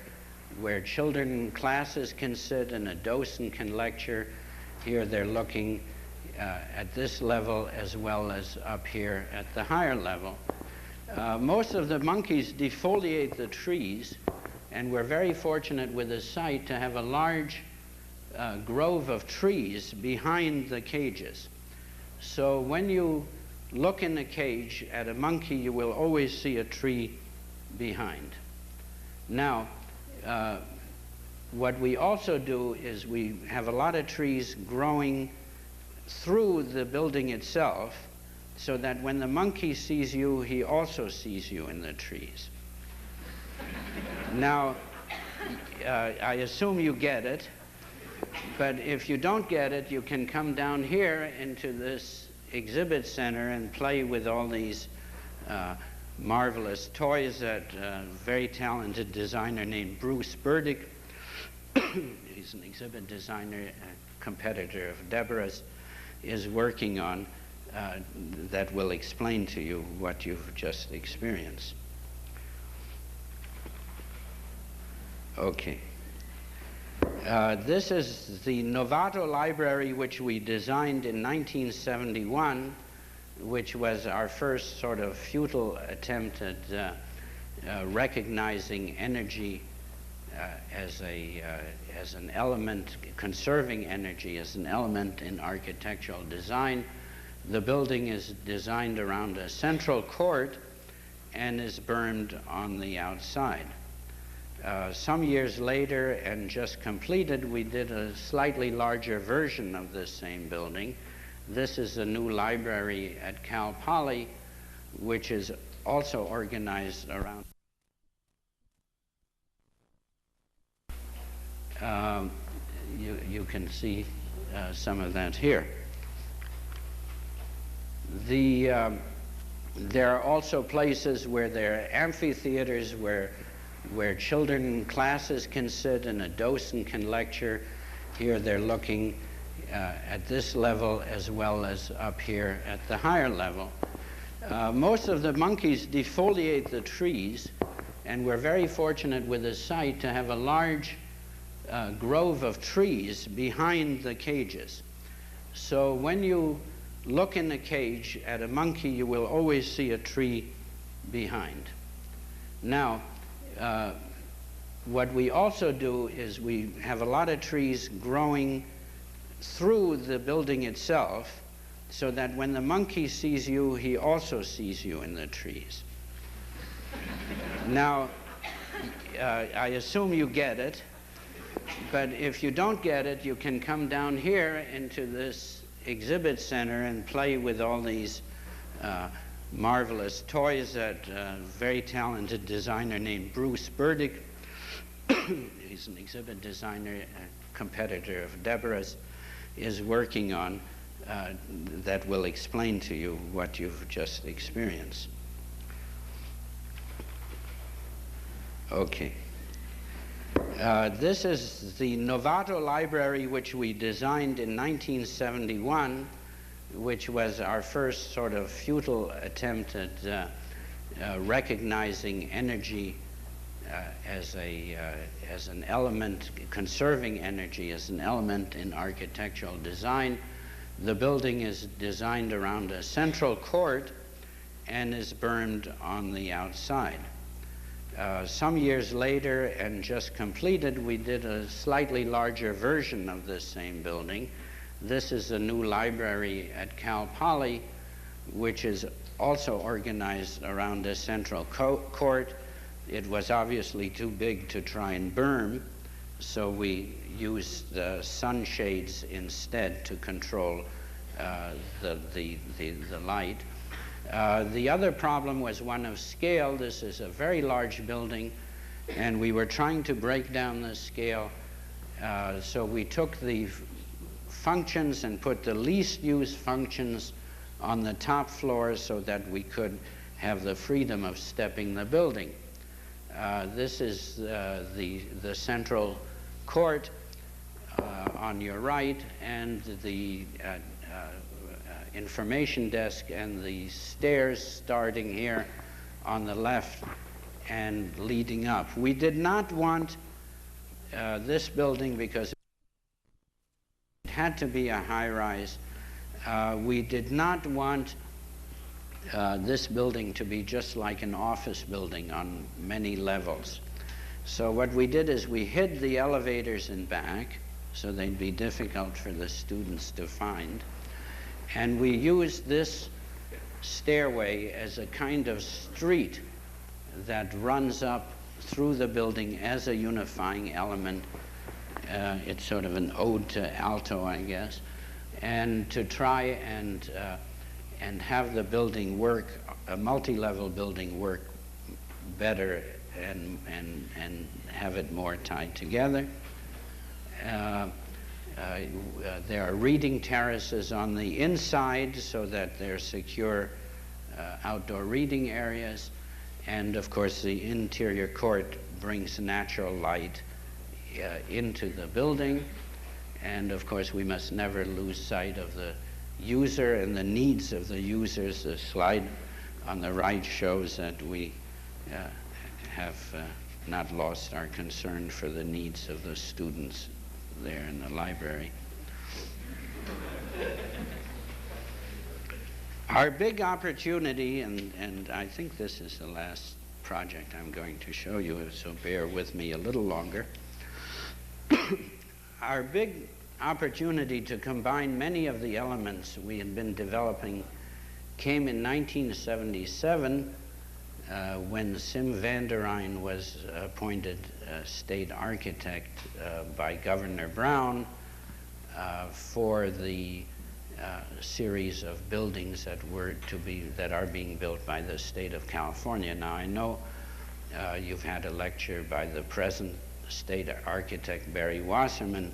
children classes can sit and a docent can lecture. Here they're looking at this level as well as up here at the higher level. Most of the monkeys defoliate the trees, and we're very fortunate with this site to have a large grove of trees behind the cages. So when you look in a cage at a monkey, you will always see a tree behind. Now, what we also do is we have a lot of trees growing through the building itself, so that when the monkey sees you, he also sees you in the trees. Now, I assume you get it, but if you don't get it, you can come down here into this exhibit center and play with all these marvelous toys that a very talented designer named Bruce Burdick, he's an exhibit designer, a competitor of Deborah's, is working on that will explain to you what you've just experienced. Okay. This is the Novato Library, which we designed in 1971, which was our first sort of futile attempt at recognizing energy as an element, conserving energy as an element in architectural design. The building is designed around a central court and is bermed on the outside. Some years later, and just completed, we did a slightly larger version of this same building. This is a new library at Cal Poly, which is also organized around you can see some of that here. There are also places where there are amphitheaters where children classes can sit and a docent can lecture. Here they're looking at this level as well as up here at the higher level. Most of the monkeys defoliate the trees, and we're very fortunate with this site to have a large grove of trees behind the cages. So when you look in a cage at a monkey, you will always see a tree behind. Now, what we also do is we have a lot of trees growing through the building itself, so that when the monkey sees you, he also sees you in the trees. Now, I assume you get it, but if you don't get it, you can come down here into this exhibit center and play with all these marvelous toys that a very talented designer named Bruce Burdick, he's an exhibit designer, a competitor of Deborah's, is working on that will explain to you what you've just experienced. Okay. This is the Novato Library, which we designed in 1971, which was our first sort of futile attempt at recognizing energy as an element, conserving energy as an element in architectural design. The building is designed around a central court and is bermed on the outside. Some years later, and just completed, we did a slightly larger version of this same building. This is a new library at Cal Poly, which is also organized around a central court. It was obviously too big to try and berm, so we used sunshades instead to control the light. The other problem was one of scale. This is a very large building, and we were trying to break down the scale. So we took the functions and put the least used functions on the top floor so that we could have the freedom of stepping the building. This is the central court on your right, and the information desk and the stairs starting here on the left and leading up. We did not want this building because it had to be a high-rise. We did not want this building to be just like an office building on many levels. So what we did is we hid the elevators in back so they'd be difficult for the students to find. And we used this stairway as a kind of street that runs up through the building as a unifying element. It's sort of an ode to alto, I guess, and to try and have the building work, a multi-level building work better and have it more tied together. There are reading terraces on the inside so that they're secure outdoor reading areas. And of course, the interior court brings natural light into the building. And of course, we must never lose sight of the user and the needs of the users. The slide on the right shows that we have not lost our concern for the needs of the students there in the library. Our big opportunity, and I think this is the last project I'm going to show you, so bear with me a little longer. Our big opportunity to combine many of the elements we had been developing came in 1977 when Sim van der Rijn was appointed state architect by Governor Brown for the series of buildings that are being built by the state of California. Now, I know you've had a lecture by the present state architect, Barry Wasserman,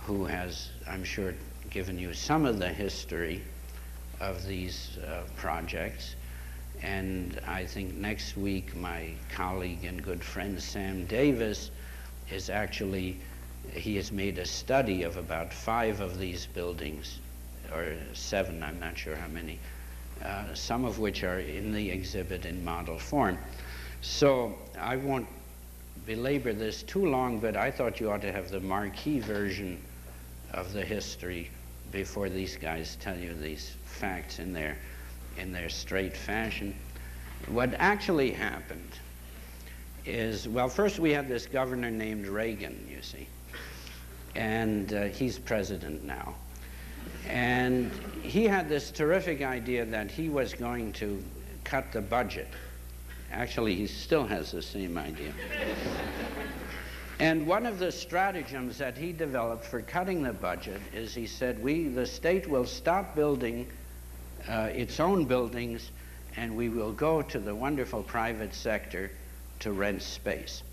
who has, I'm sure, given you some of the history of these projects. And I think next week my colleague and good friend Sam Davis is actually, he has made a study of about 5 of these buildings, or 7, I'm not sure how many, some of which are in the exhibit in model form. So I won't belabor this too long, but I thought you ought to have the Marquis version of the history before these guys tell you these facts in their straight fashion. What actually happened is, well, first we had this governor named Reagan, you see, and he's president now. And he had this terrific idea that he was going to cut the budget. Actually, he still has the same idea. And one of the stratagems that he developed for cutting the budget is he said, the state will stop building its own buildings, and we will go to the wonderful private sector to rent space.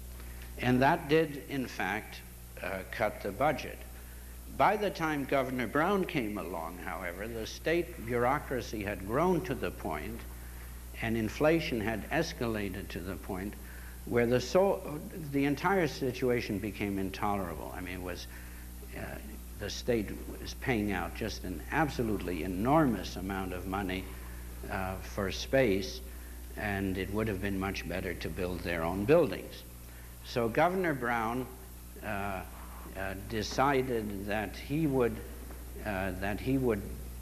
And that did, in fact, cut the budget. By the time Governor Brown came along, however, the state bureaucracy had grown to the point, and inflation had escalated to the point where the entire situation became intolerable. I mean, it was, the state was paying out just an absolutely enormous amount of money for space, and it would have been much better to build their own buildings. So Governor Brown decided that he would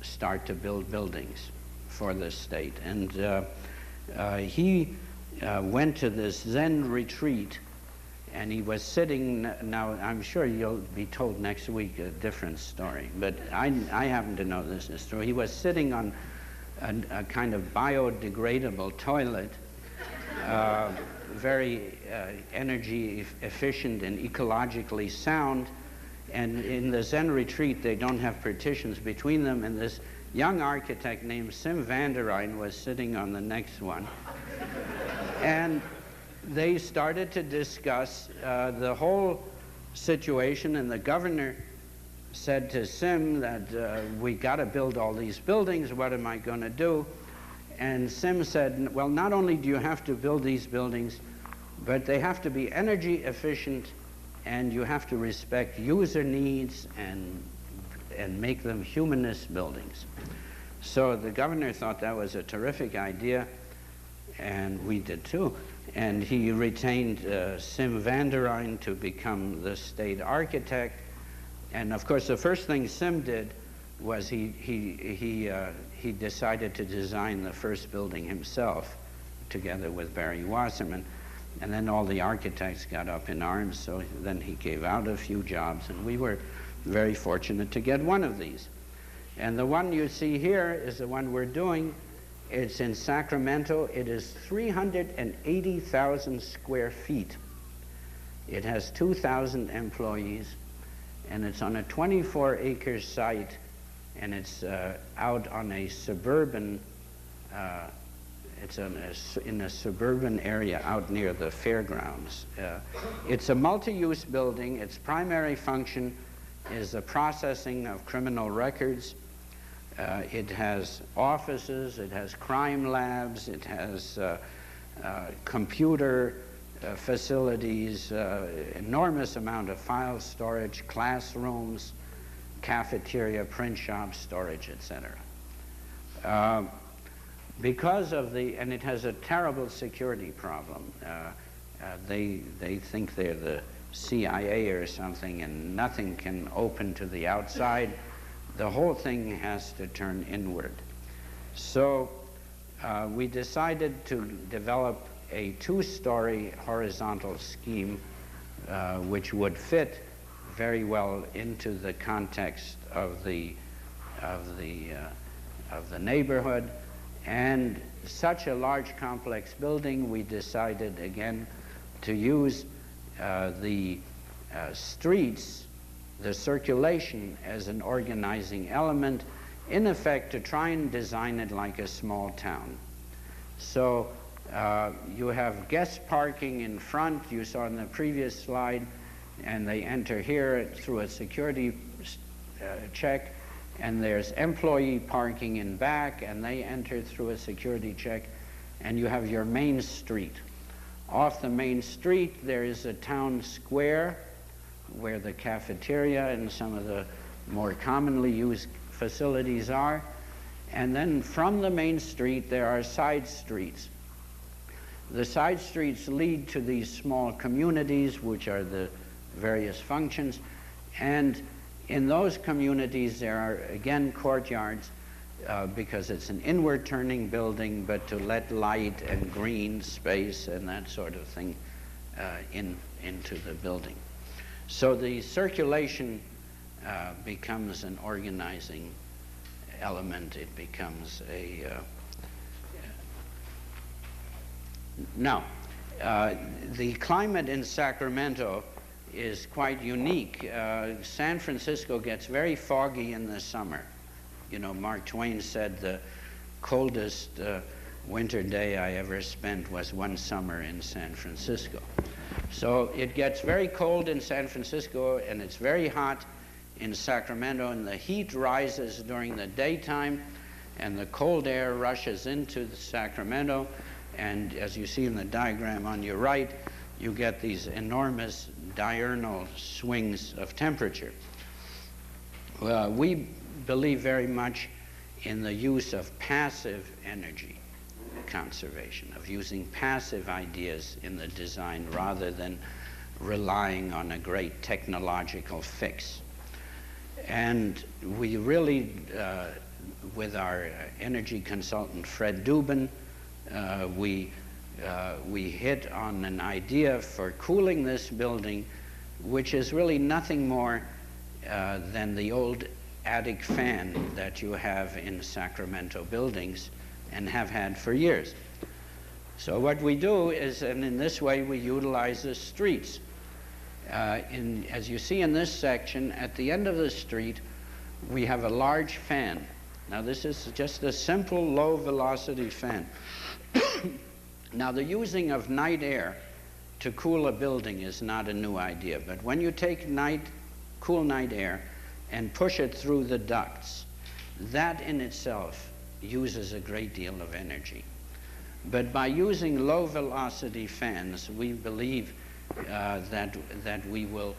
start to build buildings for the state, and he went to this Zen retreat, and he was sitting. Now, I'm sure you'll be told next week a different story, but I happen to know this story. He was sitting on a kind of biodegradable toilet very energy efficient and ecologically sound. And in the Zen retreat, they don't have partitions between them. And this young architect named Sim van der Rijn was sitting on the next one. And they started to discuss the whole situation, and the governor said to Sim that we got to build all these buildings. What am I going to do? And Sim said, well, not only do you have to build these buildings, but they have to be energy efficient, and you have to respect user needs and make them humanist buildings. So the governor thought that was a terrific idea, and we did too. And he retained Sim van der Rijn to become the state architect. And of course, the first thing Sim did was he decided to design the first building himself, together with Barry Wasserman. And then all the architects got up in arms, so then he gave out a few jobs, and we were very fortunate to get one of these. And the one you see here is the one we're doing. It's in Sacramento. It is 380,000 square feet. It has 2,000 employees, and it's on a 24-acre site, and it's out on a suburban, in a suburban area out near the fairgrounds. It's a multi-use building. Its primary function is the processing of criminal records. It has offices, it has crime labs, it has computer facilities, enormous amount of file storage, classrooms, cafeteria, print shop, storage, etc. Because of and it has a terrible security problem. They think they're the CIA or something, and nothing can open to the outside. The whole thing has to turn inward. So we decided to develop a two-story horizontal scheme which would fit very well into the context of the neighborhood. And such a large complex building, we decided again to use the streets, the circulation, as an organizing element, in effect to try and design it like a small town. So you have guest parking in front, you saw in the previous slide, and they enter here through a security check, and there's employee parking in back, and they enter through a security check, and you have your main street. Off the main street there is a town square where the cafeteria and some of the more commonly used facilities are. And then from the main street there are side streets. The side streets lead to these small communities, which are the various functions. And in those communities there are again courtyards, because it's an inward turning building, but to let light and green space and that sort of thing into the building. So the circulation becomes an organizing element. It becomes a... Now, the climate in Sacramento is quite unique. San Francisco gets very foggy in the summer. You know, Mark Twain said the coldest winter day I ever spent was one summer in San Francisco. So it gets very cold in San Francisco, and it's very hot in Sacramento, and the heat rises during the daytime, and the cold air rushes into the Sacramento, and as you see in the diagram on your right, you get these enormous diurnal swings of temperature. We believe very much in the use of passive energy conservation, of using passive ideas in the design rather than relying on a great technological fix. And we really, with our energy consultant Fred Dubin, we hit on an idea for cooling this building, which is really nothing more than the old attic fan that you have in Sacramento buildings and have had for years. So what we do is, and in this way we utilize the streets. As you see in this section, at the end of the street, we have a large fan. Now this is just a simple low velocity fan. Now the using of night air to cool a building is not a new idea, but when you take cool night air and push it through the ducts, that in itself uses a great deal of energy. But by using low velocity fans, we believe that we will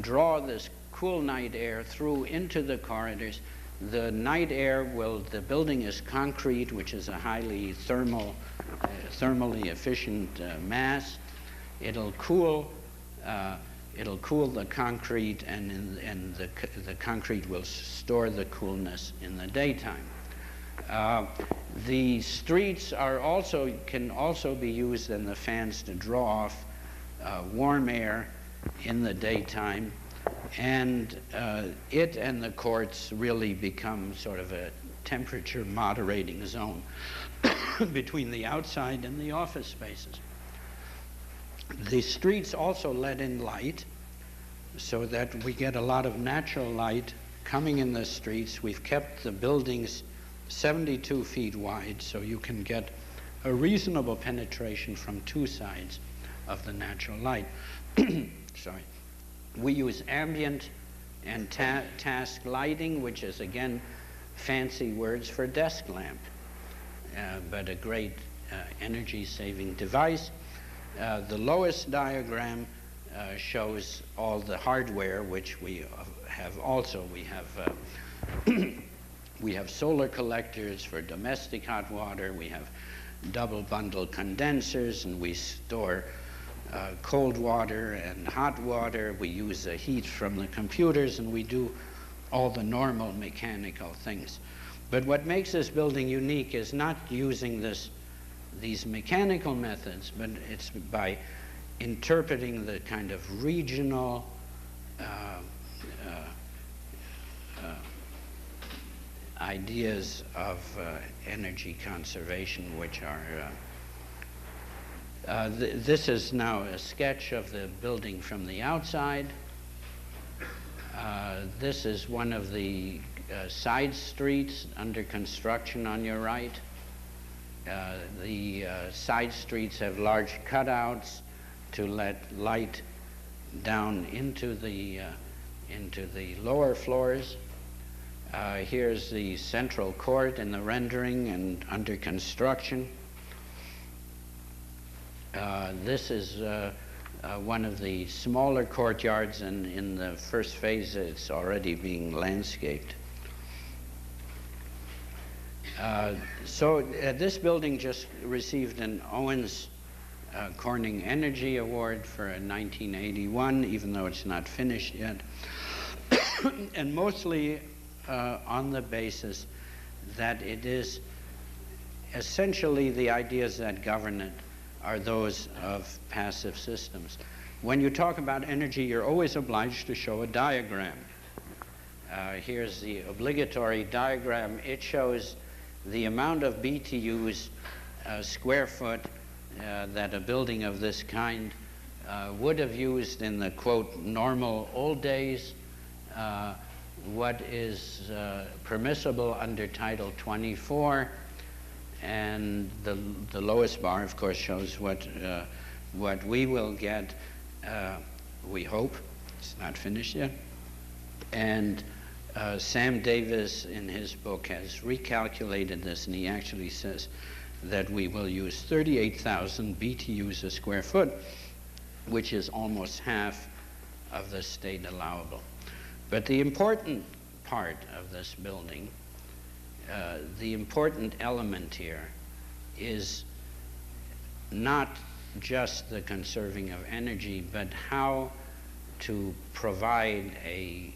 draw this cool night air through into the corridors. The night air the building is concrete, which is a highly thermally efficient mass. It'll cool the concrete, and the concrete will store the coolness in the daytime. The streets can also be used in the fans to draw off warm air in the daytime, and it and the courts really become sort of a temperature moderating zone between the outside and the office spaces. The streets also let in light so that we get a lot of natural light coming in the streets. We've kept the buildings 72 feet wide, so you can get a reasonable penetration from two sides of the natural light. Sorry. We use ambient and task lighting, which is, again, fancy words for desk lamp, but a great energy-saving device. The lowest diagram shows all the hardware, which we have also. We have solar collectors for domestic hot water. We have double bundle condensers, and we store cold water and hot water. We use the heat from the computers, and we do all the normal mechanical things. But what makes this building unique is not using these mechanical methods, but it's by interpreting the kind of regional ideas of energy conservation, which are this is now a sketch of the building from the outside. This is one of the side streets under construction on your right. The side streets have large cutouts to let light down into the lower floors. Here's the central court in the rendering and under construction. This is one of the smaller courtyards, and in the first phase it's already being landscaped. So this building just received an Owens Corning Energy Award for 1981, even though it's not finished yet, and mostly on the basis that it is essentially the ideas that govern it are those of passive systems. When you talk about energy, you're always obliged to show a diagram. Here's the obligatory diagram. It shows the amount of BTUs square foot that a building of this kind would have used in the, quote, normal old days, what is permissible under Title 24, and the lowest bar, of course, shows what we will get, we hope. It's not finished yet. And Sam Davis, in his book, has recalculated this, and he actually says that we will use 38,000 BTUs a square foot, which is almost half of the state allowable. But the important part of this building, the important element here, is not just the conserving of energy, but how to provide a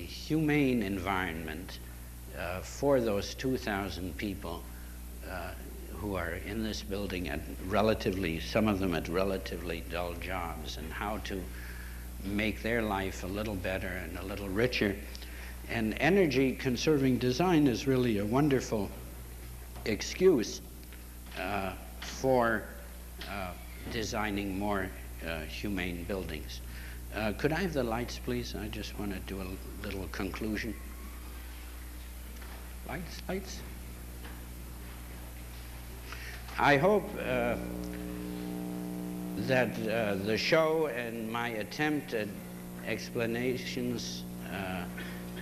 humane environment for those 2,000 people who are in this building at some of them at relatively dull jobs, and how to make their life a little better and a little richer. And energy conserving design is really a wonderful excuse for designing more humane buildings. Could I have the lights, please? I just want to do a little conclusion. Lights, lights. I hope that the show and my attempt at explanations,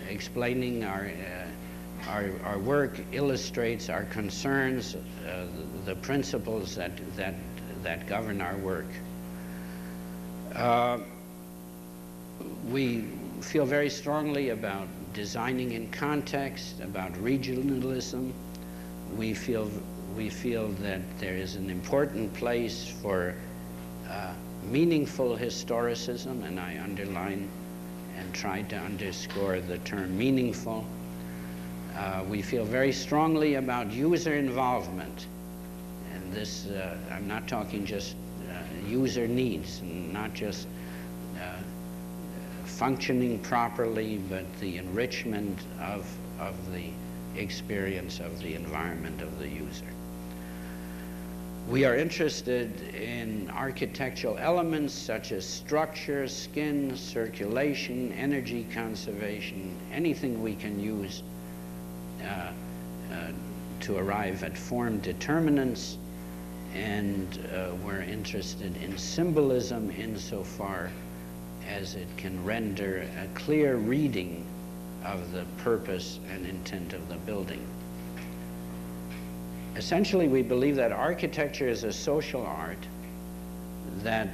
explaining our work illustrates our concerns, the principles that govern our work. We feel very strongly about designing in context, about regionalism. We feel that there is an important place for meaningful historicism, and I underline and try to underscore the term meaningful. We feel very strongly about user involvement, and this, I'm not talking just user needs, and not just functioning properly, but the enrichment of the experience of the environment of the user. We are interested in architectural elements such as structure, skin, circulation, energy conservation, anything we can use to arrive at form determinants, and we're interested in symbolism insofar as it can render a clear reading of the purpose and intent of the building. Essentially, we believe that architecture is a social art that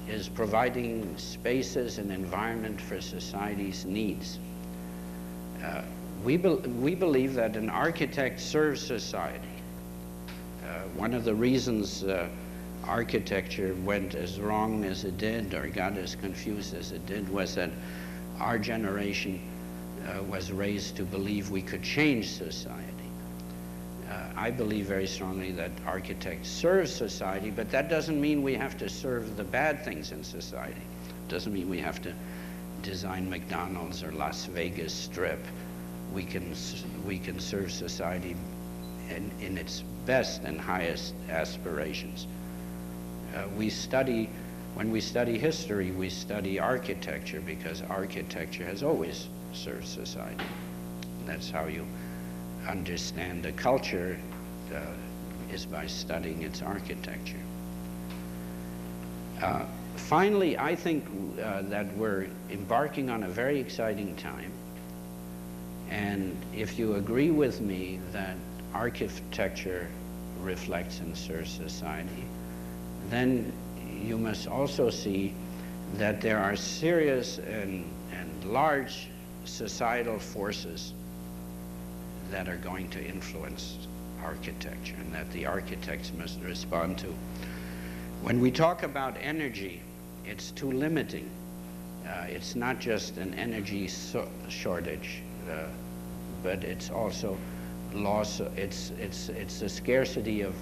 is providing spaces and environment for society's needs. We believe that an architect serves society. One of the reasons architecture went as wrong as it did, or got as confused as it did, was that our generation was raised to believe we could change society. I believe very strongly that architects serve society, but that doesn't mean we have to serve the bad things in society. It doesn't mean we have to design McDonald's or Las Vegas Strip. We can serve society in its best and highest aspirations. When we study history, we study architecture because architecture has always served society. And that's how you understand a culture, is by studying its architecture. Finally, I think that we're embarking on a very exciting time. And if you agree with me that architecture reflects and serves society, then you must also see that there are serious and large societal forces that are going to influence architecture, and that the architects must respond to. When we talk about energy, it's too limiting. It's not just an energy shortage, but it's also loss. It's a scarcity of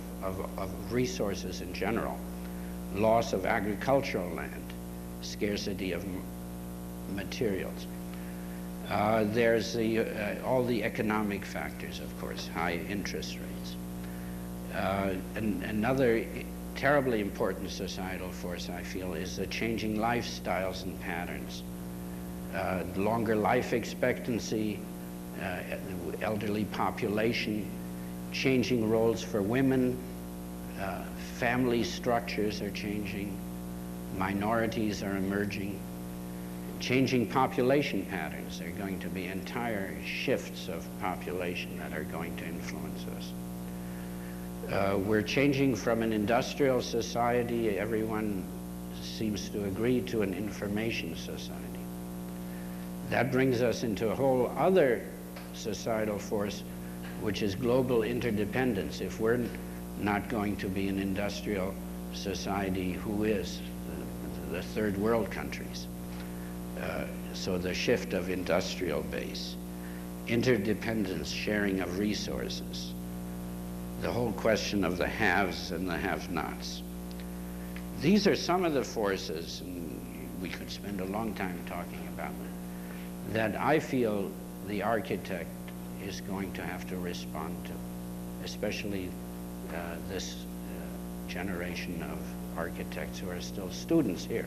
resources in general, loss of agricultural land, scarcity of materials. There's all the economic factors, of course, high interest rates. Another terribly important societal force, I feel, is the changing lifestyles and patterns. Longer life expectancy, elderly population, changing roles for women, family structures are changing, minorities are emerging. Changing population patterns. There are going to be entire shifts of population that are going to influence us. We're changing from an industrial society, everyone seems to agree, to an information society. That brings us into a whole other societal force, which is global interdependence. If we're not going to be an industrial society, who is? The third world countries. So the shift of industrial base, interdependence, sharing of resources, the whole question of the haves and the have-nots. These are some of the forces, and we could spend a long time talking about them, that I feel the architect is going to have to respond to, especially this generation of architects who are still students here.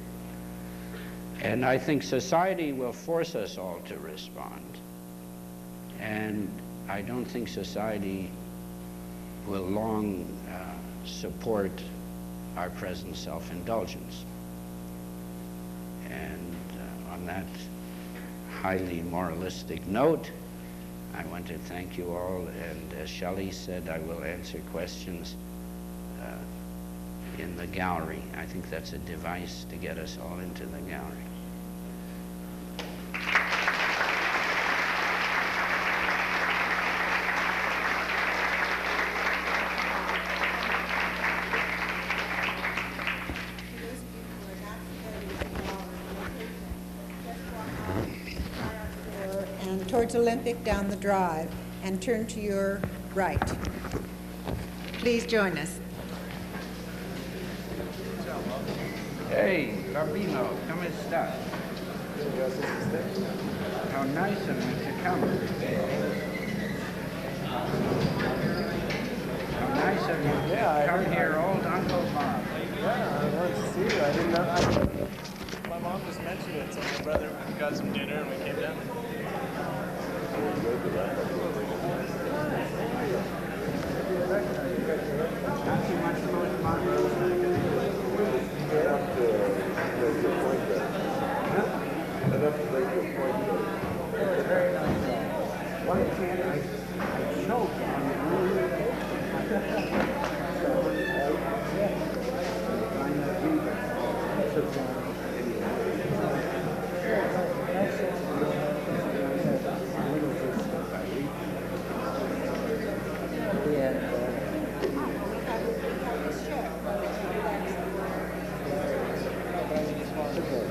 And I think society will force us all to respond. And I don't think society will long support our present self-indulgence. And on that highly moralistic note, I want to thank you all, and as Shelly said, I will answer questions in the gallery. I think that's a device to get us all into the gallery. And towards Olympic down the drive, and turn to your right. Please join us. Hey, Rabino, come sta? How nice of you to come. How nice of you to come here, old Uncle Bob. Yeah, I wanted to see you. I didn't know. My mom just mentioned it, so my brother got some dinner and we came down. Not too much postmodern. Very nice. Why can't I choke on the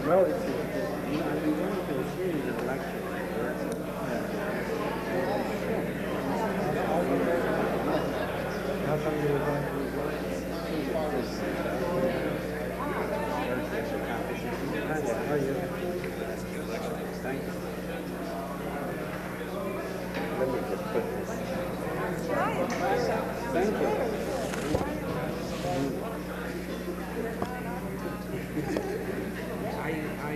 Well, it's, you know, I've been going to a series of lectures. How come you were going to How are you? Thank you. Let me just put this. Thank you. I